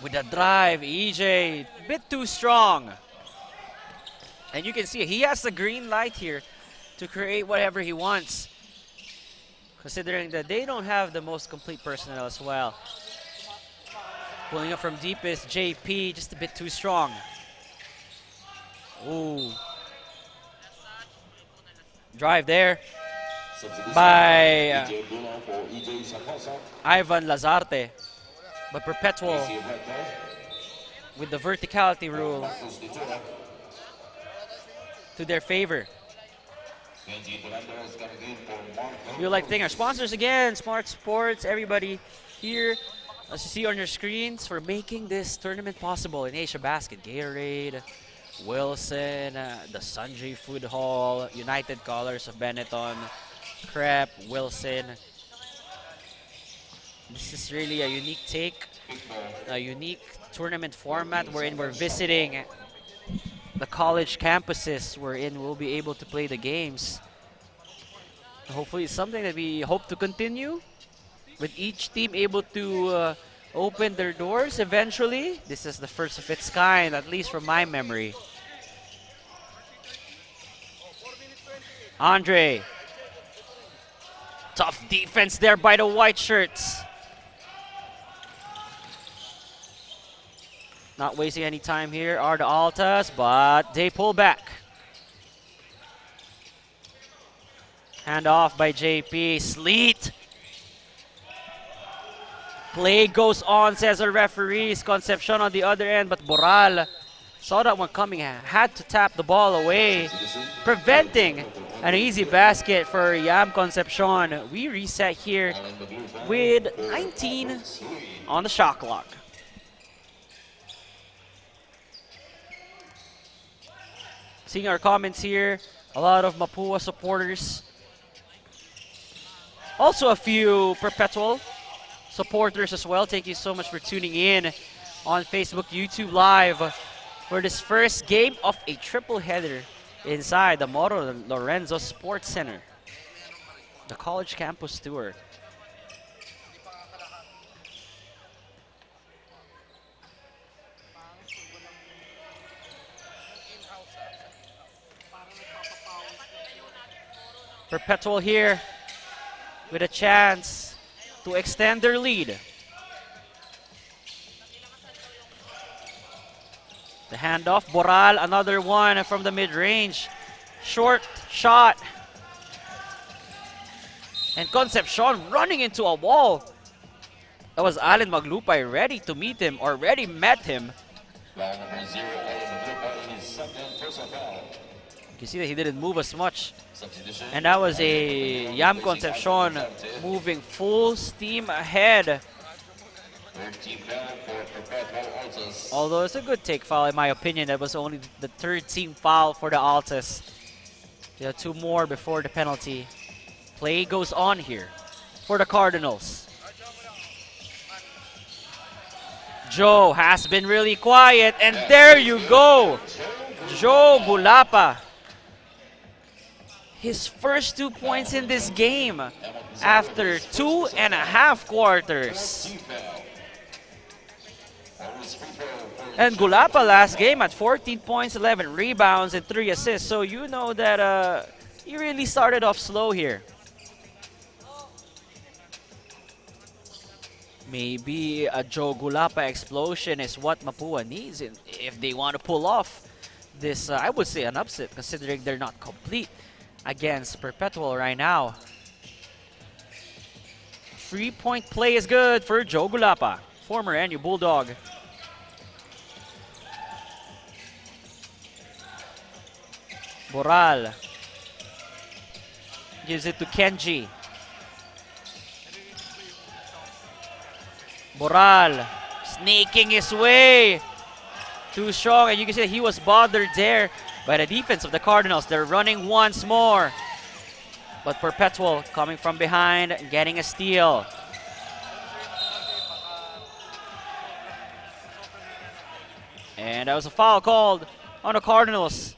with a drive. EJ, a bit too strong. And you can see he has the green light here to create whatever he wants, considering that they don't have the most complete personnel as well. Pulling up from deep is JP, just a bit too strong. Ooh. Drive there by Ivan Lazarte. But Perpetual with the verticality rule to their favor. We would like to thank our sponsors again, Smart Sports, everybody here, as you see on your screens, for making this tournament possible in Asiabasket. Gatorade, Wilson, the Sanjay Food Hall, United Colors of Benetton, Crep, Wilson. This is really a unique take, a unique tournament format wherein we're visiting the college campuses wherein we'll be able to play the games. Hopefully it's something that we hope to continue with each team able to open their doors eventually. This is the first of its kind, at least from my memory. Andre. Tough defense there by the white shirts. Not wasting any time here are the Altas, but they pull back. Hand off by JP. Sleet. Play goes on, says the referees. Concepcion on the other end, but Boral saw that one coming, had to tap the ball away, preventing an easy basket for Yam Concepcion. We reset here with 19 on the shot clock. Seeing our comments here, a lot of Mapúa supporters. Also a few Perpetual supporters as well. Thank you so much for tuning in on Facebook, YouTube Live for this first game of a triple header inside the Moro Lorenzo Sports Center, the college campus tour. Perpetual here with a chance to extend their lead. The handoff, Boral, another one from the mid-range. Short shot. And Concepcion running into a wall. That was Allen Maglupay ready to meet him, or already met him. You see that he didn't move as much. And that was a Yam Concepcion moving full steam ahead. Although it's a good take foul in my opinion. That was only the third team foul for the Altas. There are two more before the penalty. Play goes on here for the Cardinals. Joe has been really quiet, and there you go. Joe Gulapa. His first 2 points in this game after 2.5 quarters. And Gulapa last game at 14 points, 11 rebounds, and 3 assists. So you know that he really started off slow here. Maybe a Joe Gulapa explosion is what Mapúa needs if they want to pull off this, I would say, an upset, considering they're not complete against Perpetual right now. 3-point play is good for Joe Gulapa, former NU Bulldog. Boral gives it to Kenji. Boral sneaking his way. Too strong, and you can see that he was bothered there by the defense of the Cardinals. They're running once more. But Perpetual coming from behind, getting a steal. And that was a foul called on the Cardinals.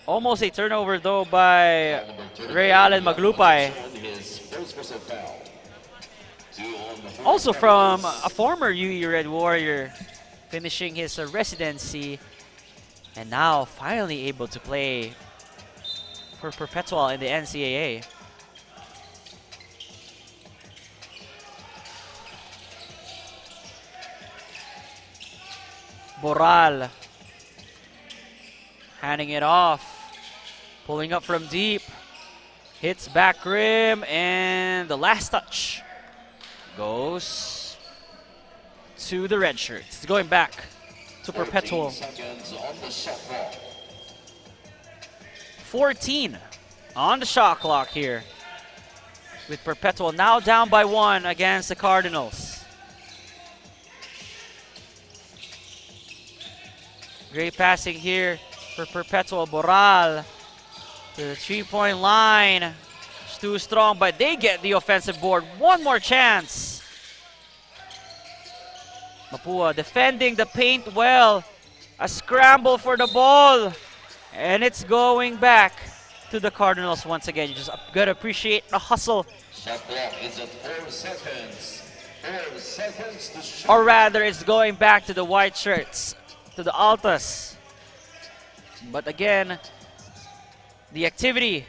Almost a turnover though by Ray Allen Maglupay. Also from a former UE Red Warrior, finishing his residency and now finally able to play for Perpetual in the NCAA. Boral handing it off, pulling up from deep, hits back rim, and the last touch goes to the red shirts. It's going back to Perpetual. 14 on the shot clock here, with Perpetual now down by 1 against the Cardinals. Great passing here for Perpetual. Boral to the 3-point line. too strong, but they get the offensive board. One more chance. Mapúa defending the paint well. A scramble for the ball. And it's going back to the Cardinals once again. You just gotta appreciate the hustle. Shot clock is at 4 seconds. 4 seconds to shoot. Or rather, it's going back to the white shirts, to the Altas. But again, the activity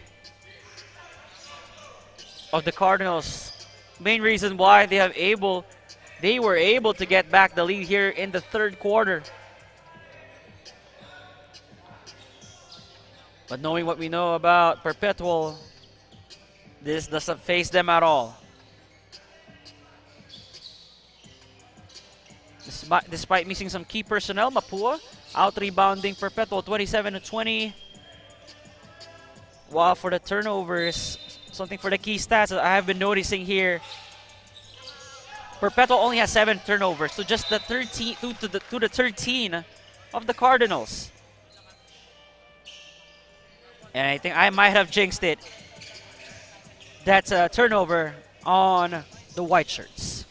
of the Cardinals, main reason why they were able to get back the lead here in the third quarter. But knowing what we know about Perpetual, this doesn't face them at all. Despite missing some key personnel, Mapúa out-rebounding Perpetual 27-20. While for the turnovers, something for the key stats that I have been noticing here, Perpetual only has 7 turnovers, so just the 13 to the 13 of the Cardinals. And I think I might have jinxed it. That's a turnover on the white shirts.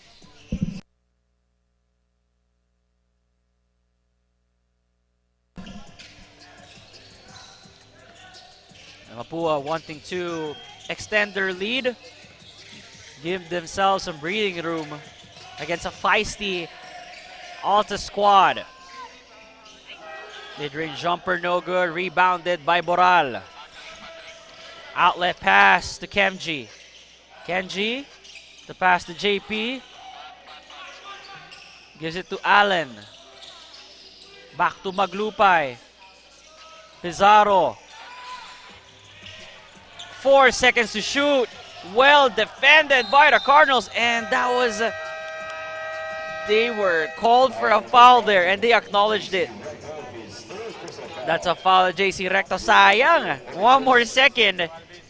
Mapúa wanting to extend their lead, give themselves some breathing room against a feisty Alta squad. Mid-range jumper no good, rebounded by Boral. Outlet pass to Kenji. Kenji, the pass to JP. Gives it to Allen. Back to Maglupay. Pizarro. 4 seconds to shoot. Well defended by the Cardinals, and that was they were called for a foul there and they acknowledged it. That's a foul, JC Recto. Sayang. 1 more second.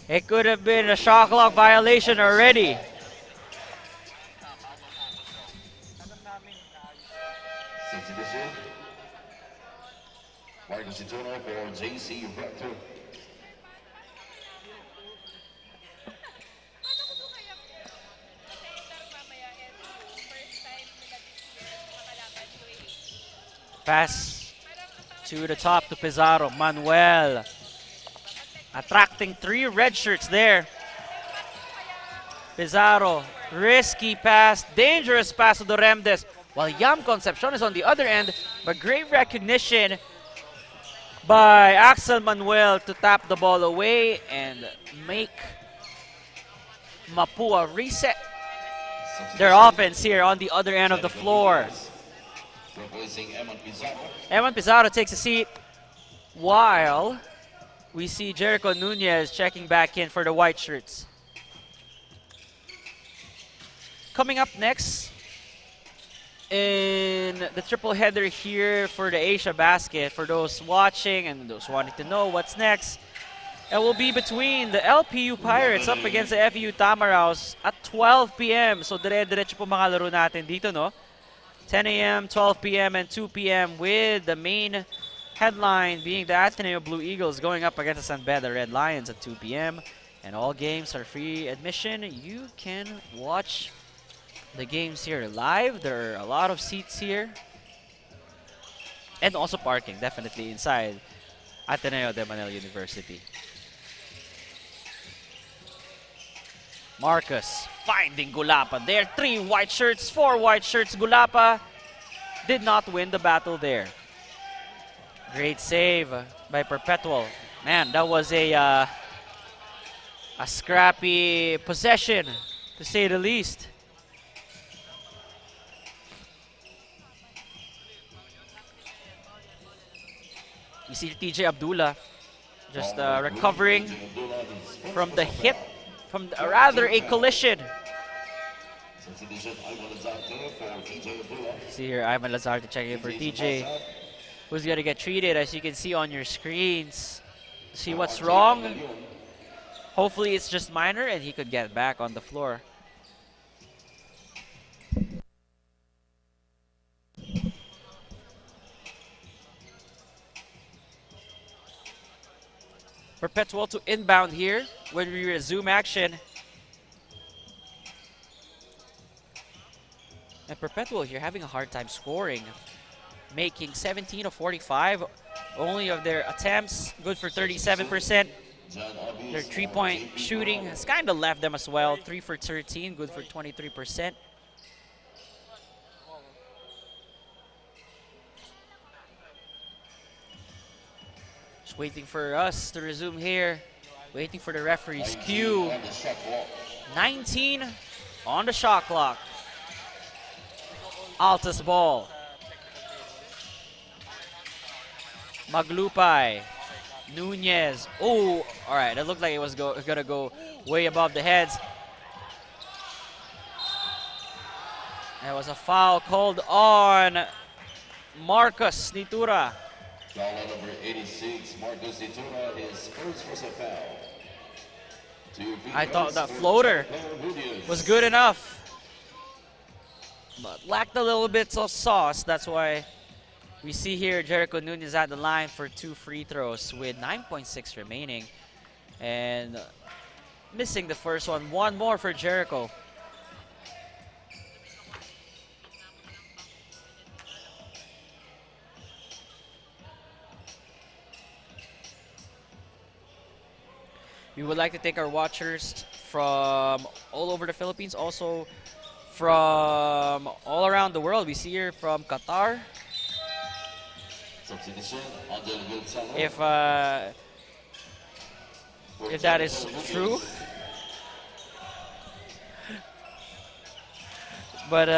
It could have been a shot clock violation already. Emergency turnover for JC Recto. Pass to the top to Pizarro. Manuel attracting 3 red shirts there. Pizarro, risky pass, dangerous pass to Doremdes. While Yam Concepcion is on the other end, but great recognition by Axel Manuel to tap the ball away and make Mapúa reset their offense here on the other end of the floor. Eman Pizarro takes a seat while we see Jericho Nunez checking back in for the white shirts. Coming up next in the triple header here for the Asiabasket, for those watching and those wanting to know what's next, it will be between the LPU Pirates up against the FEU Tamaraws at 12 p.m. So dire-diretso po mga laro natin dito, no? 10 a.m., 12 p.m., and 2 p.m. with the main headline being the Ateneo Blue Eagles going up against the San Beda Red Lions at 2 p.m. And all games are free admission. You can watch the games here live. There are a lot of seats here. And also parking, definitely inside Ateneo de Manila University. Marcus finding Gulapa there. 3 white shirts, 4 white shirts. Gulapa did not win the battle there. Great save by Perpetual. Man, that was a scrappy possession, to say the least. You see TJ Abdullah just recovering from the hit, from rather a collision. See here, Ivan Lazarte checking in for TJ, who's gonna get treated, as you can see on your screens. See what's wrong? Hopefully it's just minor and he could get back on the floor. Perpetual to inbound here when we resume action. And Perpetual here having a hard time scoring. Making 17 of 45. Only of their attempts good for 37%. Their three-point shooting has kind of left them as well. 3 for 13, good for 23%. Just waiting for us to resume here. Waiting for the referee's cue. 19 on the shot clock. Altas ball. Maglupay. Nunez. Oh, all right. That looked like it was gonna go way above the heads. There was a foul called on Marcus Nitura. Foul on number 86, Marcus Nitura, his first personal foul. I thought that floater was good enough, but lacked a little bit of sauce. That's why we see here Jericho Nunez at the line for 2 free throws with 9.6 remaining. And missing the first one. One more for Jericho. We would like to thank our watchers from all over the Philippines, also from all around the world. We see here from Qatar. If that is true. But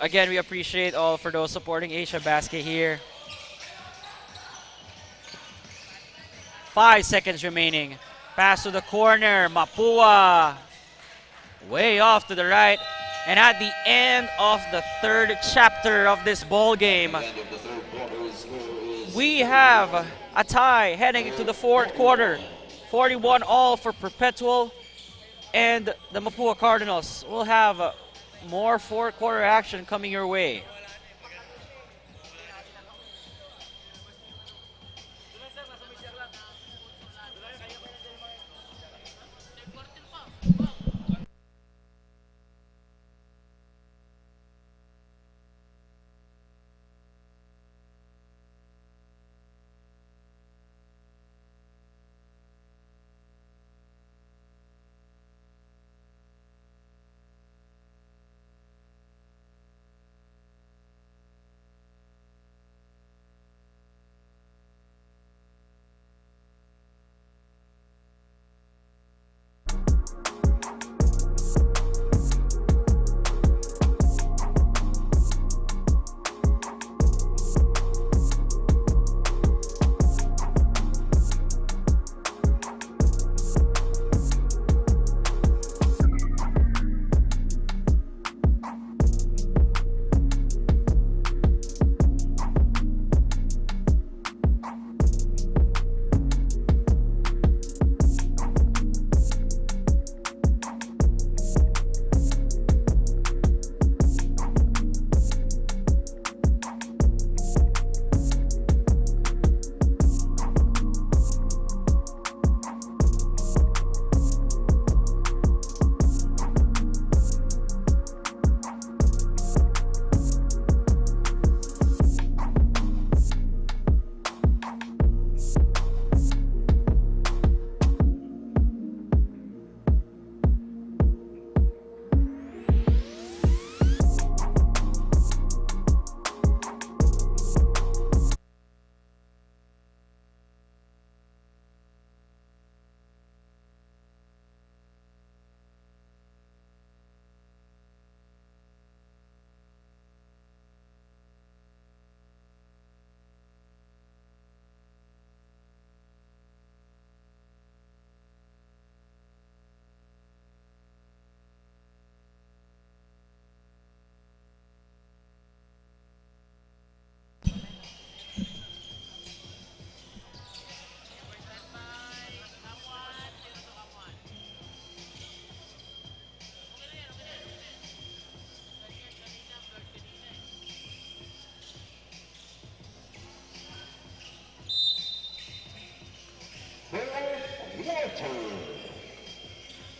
again, we appreciate all for those supporting Asiabasket here. 5 seconds remaining. Pass to the corner, Mapúa. Way off to the right. And at the end of the third chapter of this ball game, we have a tie heading into the fourth quarter. 41 all for Perpetual and the Mapúa Cardinals. We'll have more fourth quarter action coming your way.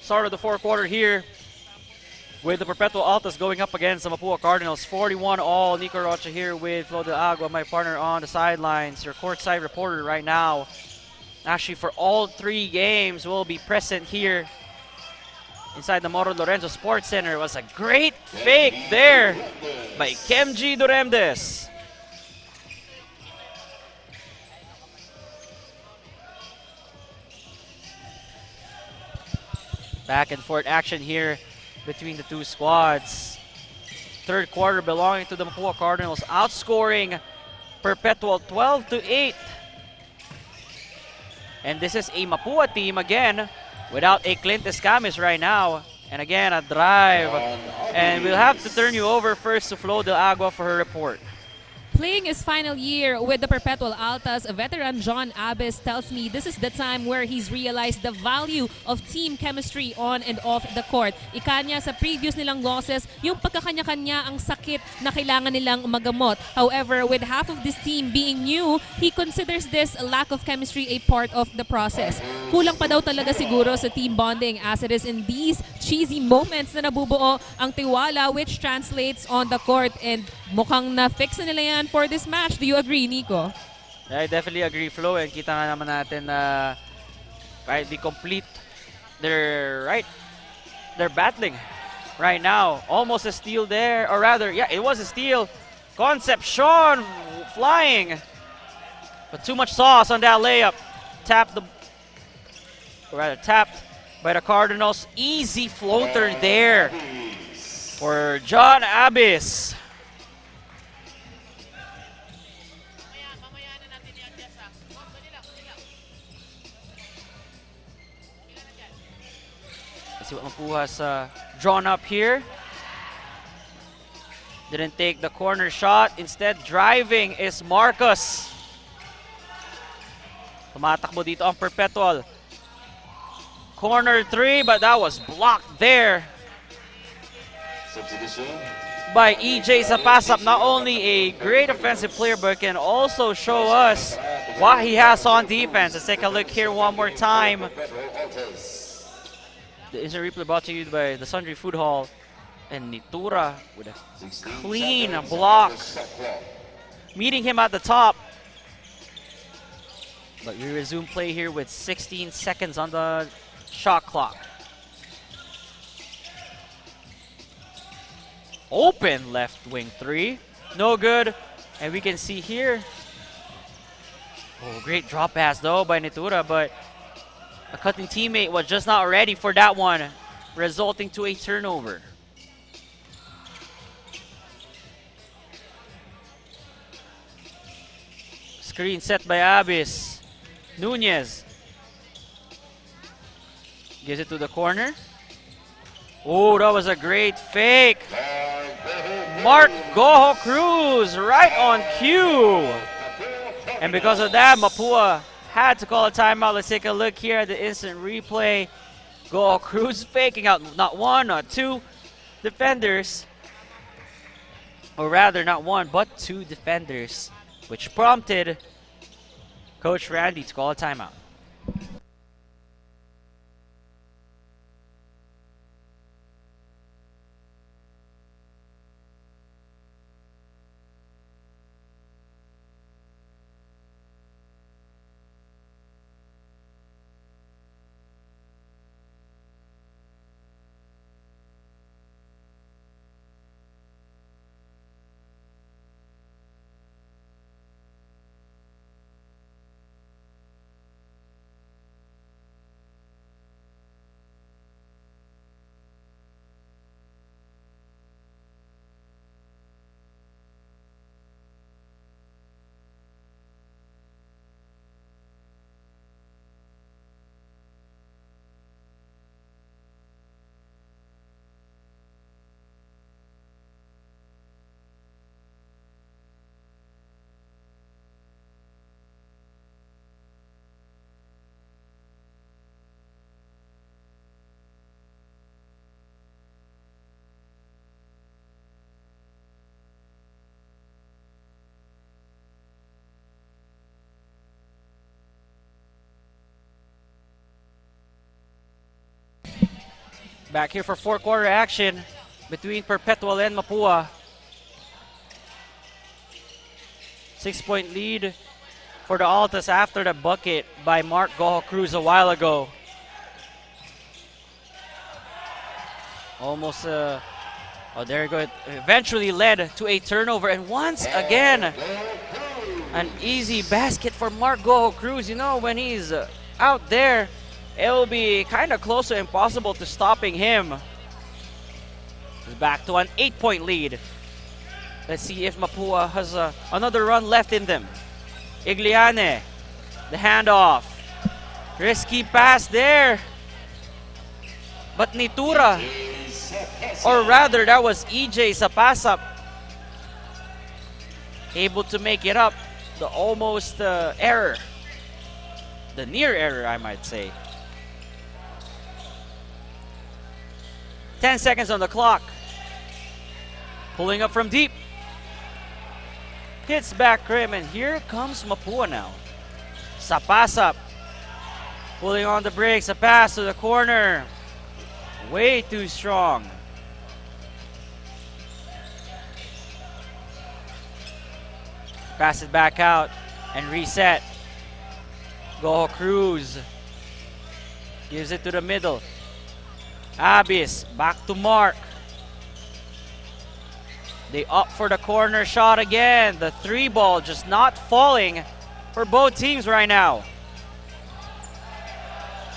start of the fourth quarter here with the Perpetual Altas going up against the Mapúa Cardinals. 41 all. Nico Rocha here with Flo Del Agua, my partner on the sidelines. Your courtside reporter right now. Actually, for all 3 games, will be present here inside the Moro Lorenzo Sports Center. It was a great fake there by Kemji Duremdes. Back and forth action here between the two squads. Third quarter belonging to the Mapúa Cardinals, outscoring Perpetual 12-8. And this is a Mapúa team again without a Clint Escamis right now. And again, a drive. And we'll have to turn you over first to Flo Del Agua for her report. Playing his final year with the Perpetual Altas, veteran John Abis tells me this is the time where he's realized the value of team chemistry on and off the court. Ika niya sa previous nilang losses, yung pagkakanya-kanya ang sakit na kailangan nilang magamot. However, with half of this team being new, he considers this lack of chemistry a part of the process. Kulang pa daw talaga siguro sa team bonding as it is in these cheesy moments na nabubuo ang tiwala, which translates on the court, and mukhang na-fix na nila yan for this match. Do you agree, Nico? Yeah, I definitely agree, Flo. And kita nga naman natin na right, they complete their they're battling right now. Almost a steal there, or rather, yeah, it was a steal. Concepcion flying, but too much sauce on that layup. Tapped by the Cardinals. Easy floater there for John Abis. See what Mapua's drawn up here. Didn't take the corner shot. Instead, driving is Marcus. Tumatakbo dito ang Perpetual. Corner 3, but that was blocked there by EJ Zapasap. Not only a great offensive player, but can also show us what he has on defense. Let's take a look here one more time. The instant replay brought to you by the Sundry Food Hall, and Nitura with a clean block, meeting him at the top. But we resume play here with 16 seconds on the shot clock. Open left wing 3, no good. And we can see here, oh, great drop pass though by Nitura, but a cutting teammate was just not ready for that one, resulting to a turnover. Screen set by Abis. Nunez gives it to the corner. Oh, that was a great fake. Mark Goho Cruz right on cue. And because of that, Mapúa had to call a timeout. Let's take a look here at the instant replay. Goho Cruz faking out not one, not two defenders. Or rather, not one, but 2 defenders, which prompted Coach Randy to call a timeout. Back here for fourth quarter action between Perpetual and Mapúa. 6-point lead for the Altas after the bucket by Mark Goho Cruz a while ago. Almost, oh, there you go. It eventually led to a turnover, and once again, an easy basket for Mark Goho Cruz. You know, when he's out there, it will be kind of close to impossible to stopping him. He's back to an 8-point lead. Let's see if Mapúa has another run left in them. Igliane, the handoff. Risky pass there. But Nitura, or rather that was EJ Sapasap, able to make it up. The almost error. The near error, I might say. 10 seconds on the clock. Pulling up from deep. Hits back rim, and here comes Mapúa now. Sapasap pulling on the brakes. A pass to the corner. Way too strong. Pass it back out and reset. Goho Cruz gives it to the middle. Abis back to Mark. They up for the corner shot again. The 3-ball just not falling for both teams right now.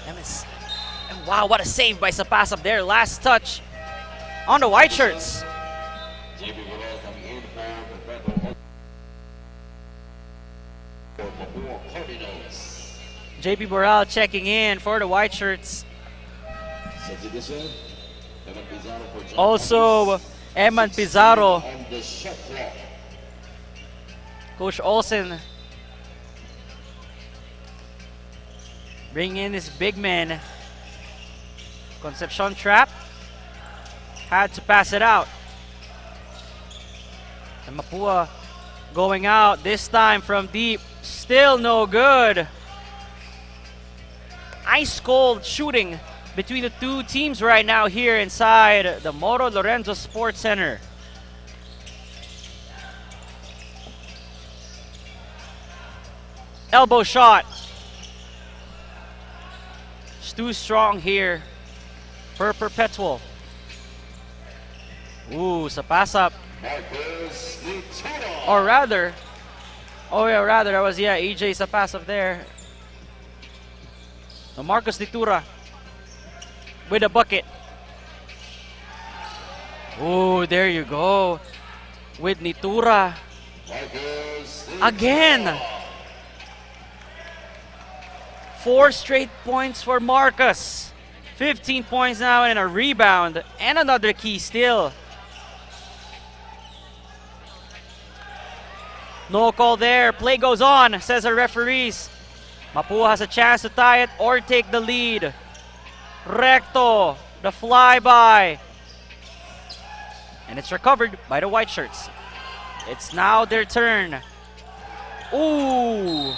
And wow, what a save by Sapasap there. Last touch on the white shirts. JP Boral checking in for the white shirts. Also, Eman Pizarro. Coach Olsen bringing in his big man. Concepcion trap. Had to pass it out. And Mapúa going out this time from deep. Still no good. Ice cold shooting between the two teams right now here inside the Moro Lorenzo Sports Center. Elbow shot. It's too strong here for Perpetual. Ooh, Sapasap. Or rather, that was, EJ Sapasap there. No, Marcos Nitura with a bucket. Oh, there you go. With Nitura. Again. 4 straight points for Marcos. 15 points now and a rebound. And another key steal. No call there. Play goes on, says the referees. Mapúa has a chance to tie it or take the lead. Recto, the flyby. And it's recovered by the white shirts. It's now their turn. Ooh.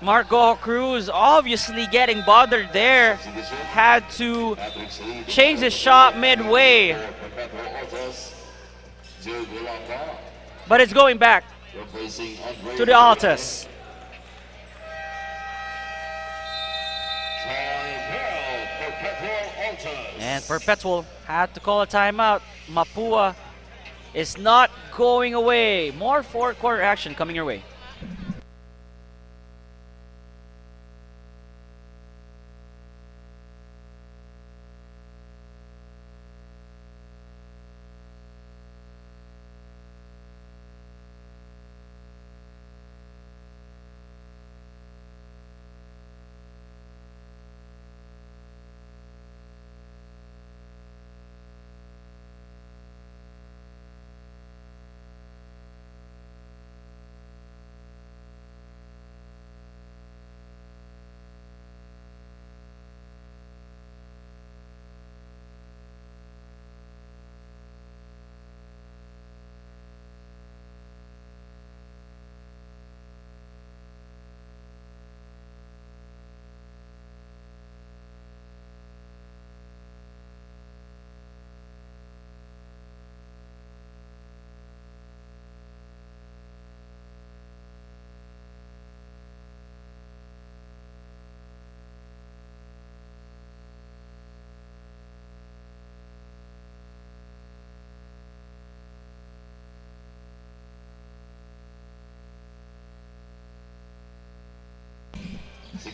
Marco Cruz obviously getting bothered there. Had to change his shot midway. But it's going back to the Altas. And Perpetual had to call a timeout. Mapúa is not going away. More fourth quarter action coming your way.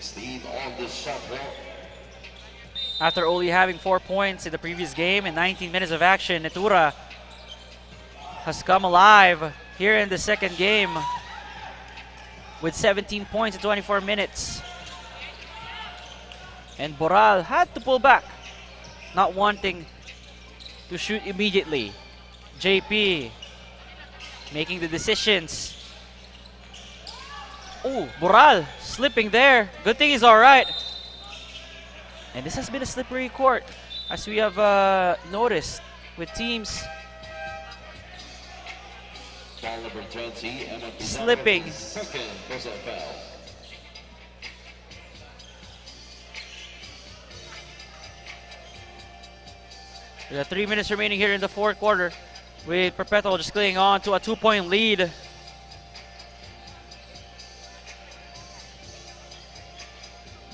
16 on the shot clock. After only having 4 points in the previous game and 19 minutes of action, Netura has come alive here in the second game with 17 points in 24 minutes. And Boral had to pull back, not wanting to shoot immediately. JP making the decisions. Oh, Boral slipping there. Good thing he's all right. And this has been a slippery court, as we have noticed with teams Foul number 20, Emma Pizarro, slipping. second personal foul. We got 3 minutes remaining here in the fourth quarter, with Perpetual just clinging on to a 2-point lead.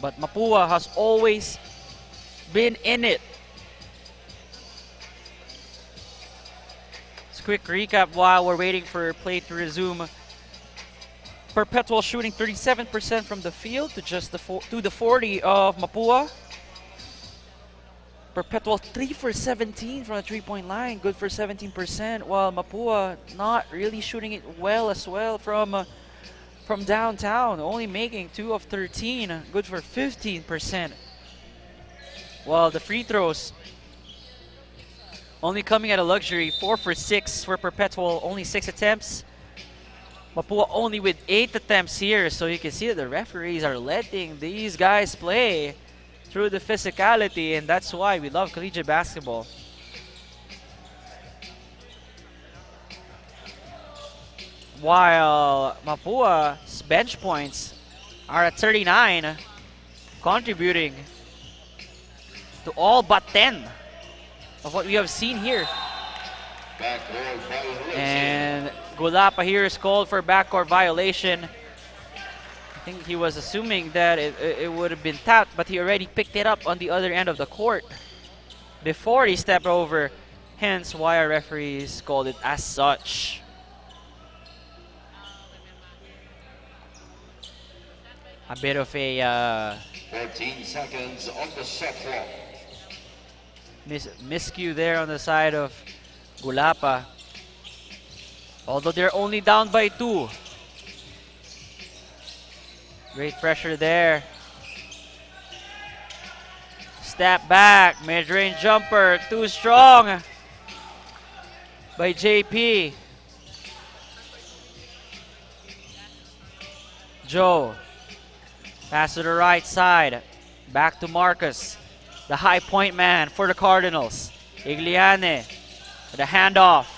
But Mapúa has always been in it. Just a quick recap while we're waiting for play to resume. Perpetual shooting 37% from the field to just the 40 of Mapúa. Perpetual 3 for 17 from the 3-point line, good for 17%, while Mapúa not really shooting it well as well from downtown, only making 2 of 13, good for 15%. While the free throws only coming at a luxury 4 for 6 for Perpetual, only 6 attempts. Mapúa only with 8 attempts here, so you can see that the referees are letting these guys play through the physicality, and that's why we love collegiate basketball. While Mapua's bench points are at 39, contributing to all but 10 of what we have seen here. Backdoor violation. And Gulapa here is called for backcourt violation. I think he was assuming that it would have been tapped, but he already picked it up on the other end of the court before he stepped over. Hence why our referees called it as such. A bit of a 14 seconds on the shot clock. miscue there on the side of Gulapa. Although they're only down by 2. Great pressure there. Step back, mid-range jumper, too strong by JP. Joe, pass to the right side, back to Marcus, the high point man for the Cardinals. Igliane, the handoff.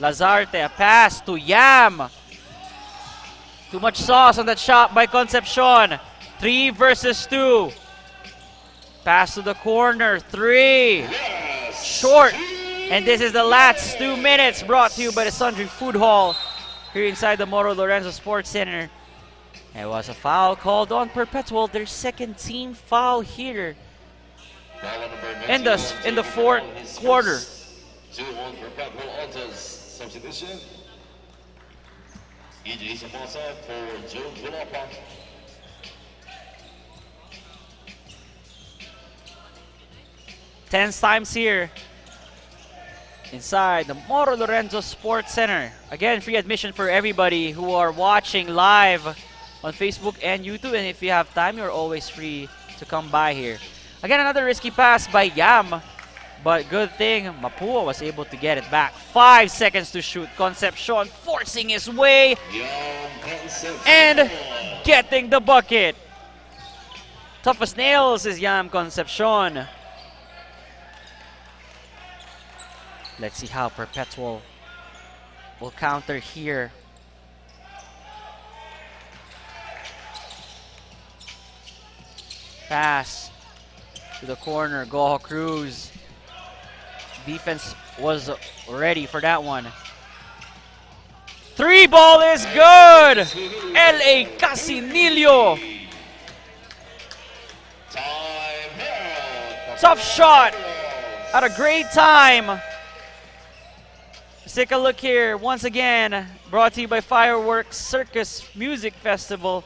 Lazarte, a pass to Yam. Too much sauce on that shot by Concepcion. 3 versus 2. Pass to the corner. 3. Yes. Short. And this is the last 2 minutes, brought to you by the Sundry Food Hall here inside the Moro Lorenzo Sports Center. It was a foul called on Perpetual, their second team foul here Foul number in 91, the fourth his quarter. first 2 on Perpetual Altas. Substitution. Asiabasket for Joe Gulapa. Tense times here inside the Moro Lorenzo Sports Center. Again, free admission for everybody who are watching live on Facebook and YouTube. And if you have time, you're always free to come by here. Again, another risky pass by Yam. But good thing Mapúa was able to get it back. 5 seconds to shoot. Concepcion forcing his way and getting the bucket. Tough as nails is Yam Concepcion. Let's see how Perpetual will counter here. Pass to the corner. Goho Cruz. Defense was ready for that one. 3 ball is good. L.A. Casinillo. Tough shot at a great time. Let's take a look here. Once again, brought to you by Fireworks Circus Music Festival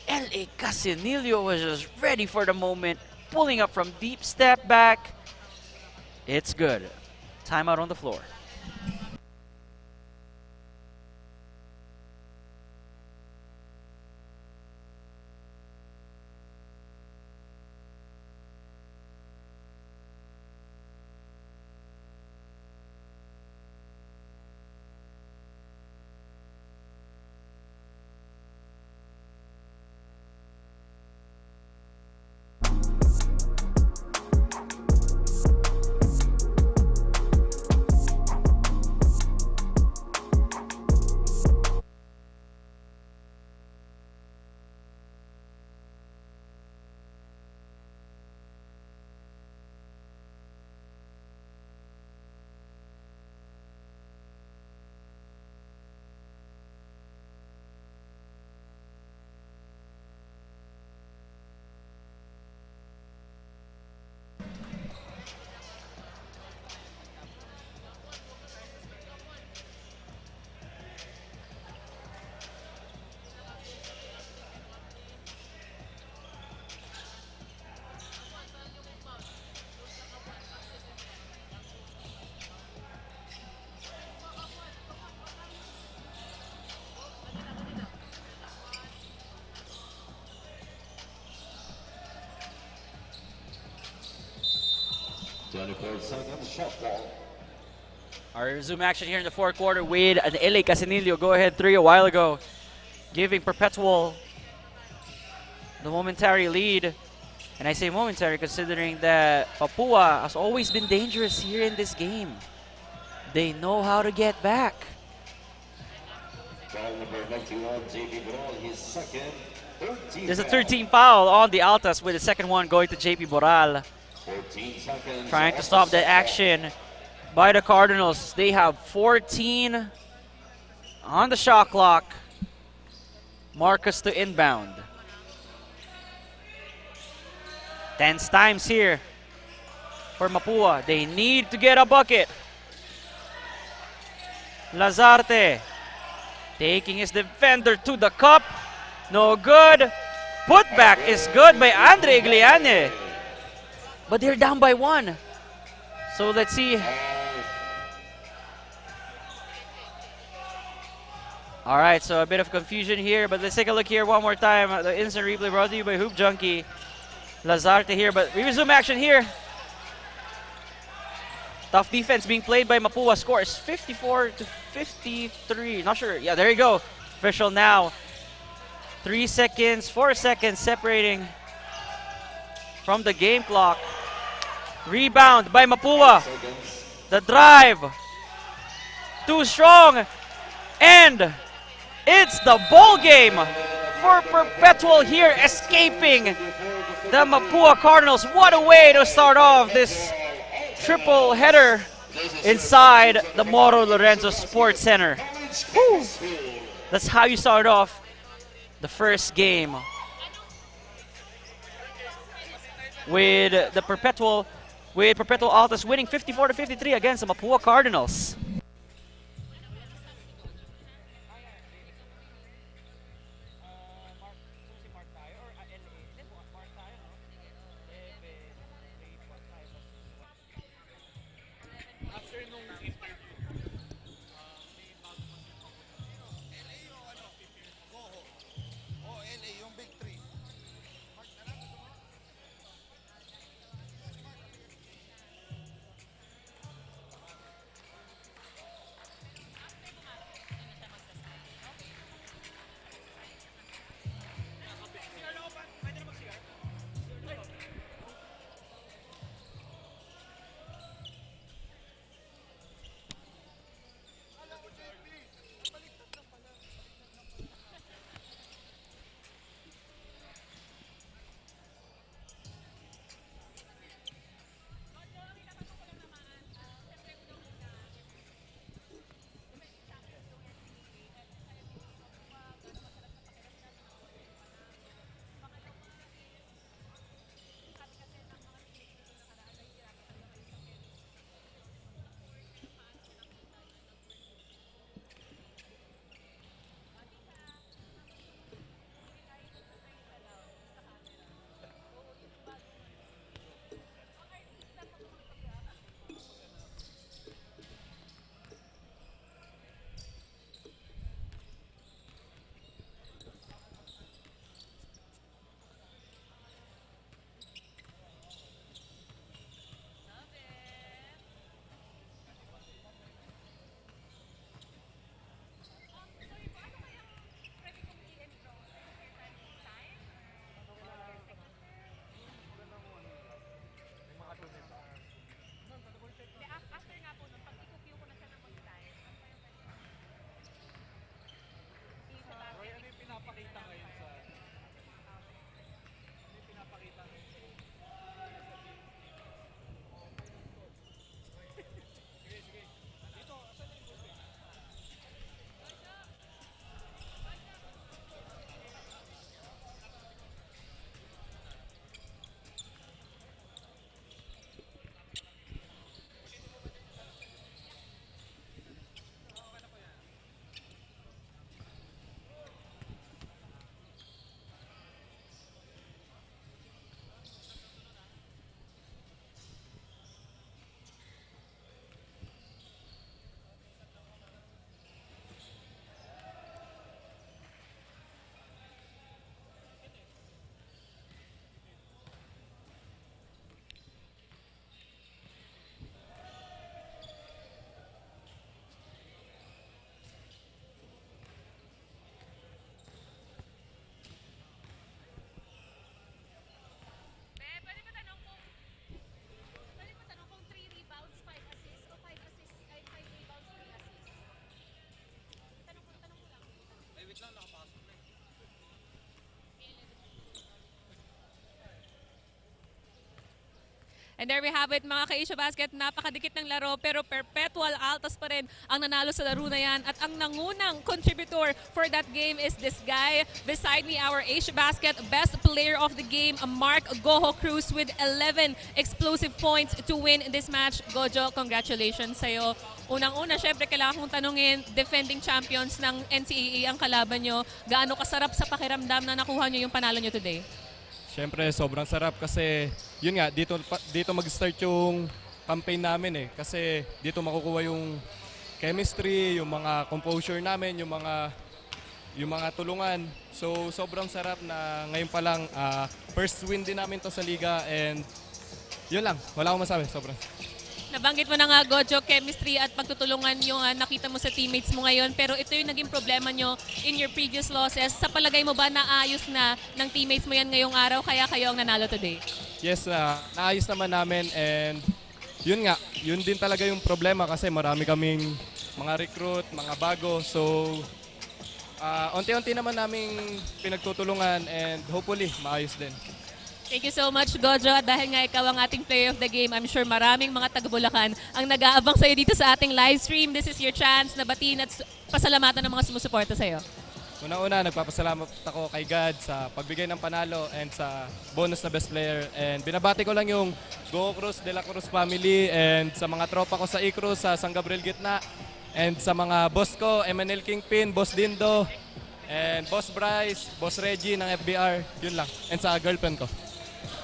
L.A. Casinillo was just ready for the moment, pulling up from deep, step back. It's good. Timeout on the floor. Our zoom action here in the fourth quarter with an L.A. Casinillo go-ahead three a while ago, giving Perpetual the momentary lead. And I say momentary considering that Mapúa has always been dangerous here in this game. They know how to get back. There's a 13 foul on the Altas with the second one going to JP Boral. Trying to stop that action by the Cardinals. They have 14 on the shot clock. Marcus to inbound. Tense times here for Mapúa. They need to get a bucket. Lazarte taking his defender to the cup. No good. Putback is good by Andre Igliane. But they're down by one. So let's see. All right, so a bit of confusion here, but let's take a look here one more time. The instant replay brought to you by Hoop Junkie. Lazarte here, but we resume action here. Tough defense being played by Mapúa. Scores 54-53. Not sure. Yeah, there you go. Official now. 3 seconds, 4 seconds separating from the game clock. Rebound by Mapúa. The drive. Too strong. And it's the ball game for Perpetual here, escaping the Mapúa Cardinals. What a way to start off this triple header inside the Moro Lorenzo Sports Center. Woo. That's how you start off the first game with the Perpetual Altas winning 54-53 against the Mapúa Cardinals. And there we have it, mga ka-Asia Basket, napakadikit ng laro pero Perpetual Altas pa rin ang nanalo sa laro na yan. At ang nangunang contributor for that game is this guy beside me, our Asia Basket best player of the game, Mark Goho Cruz with 11 explosive points to win this match. Gojo, congratulations sa'yo. Unang-una, syempre kailangan kong tanungin, defending champions ng NCAA ang kalaban nyo. Gaano kasarap sa pakiramdam na nakuha nyo yung panalo nyo today? Siyempre, sobrang sarap kasi yun nga, dito mag-start yung campaign namin eh. Kasi dito makukuha yung chemistry, yung mga composure namin, yung mga tulungan. So, sobrang sarap na ngayon pa lang first win din namin to sa liga and yun lang, wala akong masabi, sobrang. Nabanggit mo na nga, Gojo, chemistry at pagtutulungan yung nakita mo sa teammates mo ngayon. Pero ito yung naging problema nyo in your previous losses. Sa palagay mo ba naayos na ng teammates mo yan ngayong araw kaya kayo ang nanalo today? Yes, naayos naman namin and yun nga, yun din talaga yung problema kasi marami kaming mga recruit, mga bago. So, unti-unti naman naming pinagtutulungan and hopefully maayos din. Thank you so much, Gojo. At dahil nga ikaw ang ating player of the game, I'm sure maraming mga taga-Bulacan ang nag-aabang sa'yo dito sa ating live stream. This is your chance na batiin at pasalamatan ng mga sumusuporta sa'yo. Una-una, nagpapasalamat ako kay God sa pagbigay ng panalo and sa bonus na best player. And binabati ko lang yung Go Cruz, De La Cruz family and sa mga tropa ko sa E-Cruz, sa San Gabriel Gitna. And sa mga boss ko, MNL Kingpin, Boss Dindo, and Boss Bryce, Boss Reggie ng FBR. Yun lang. And sa girlfriend ko.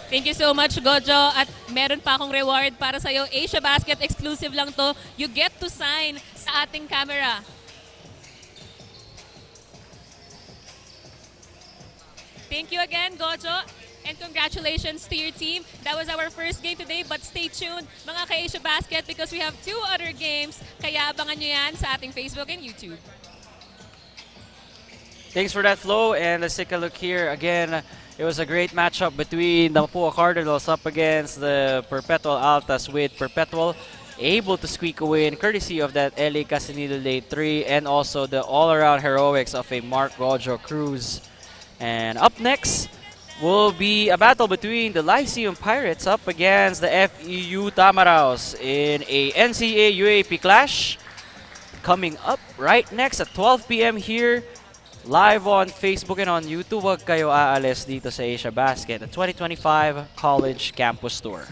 Thank you so much, Gojo. At meron pa akong reward para sa'yo. Asia Basket exclusive lang to. You get to sign sa ating camera. Thank you again, Gojo. And congratulations to your team. That was our first game today, but stay tuned, mga ka-Asia Basket, because we have 2 other games. Kaya abangan nyo yan sa ating Facebook and YouTube. Thanks for that, Flo. And let's take a look here again. It was a great matchup between the Mapúa Cardinals up against the Perpetual Altas, with Perpetual able to squeak a win courtesy of that LA Casinilo late 3 and also the all-around heroics of a Mark Gojo Cruz. And up next will be a battle between the Lyceum Pirates up against the FEU Tamaraos in a NCAA UAP clash. Coming up right next at 12 p.m. here, live on Facebook and on YouTube. Huwag kayo aalis dito sa Asia Basket, the 2025 College Campus Tour.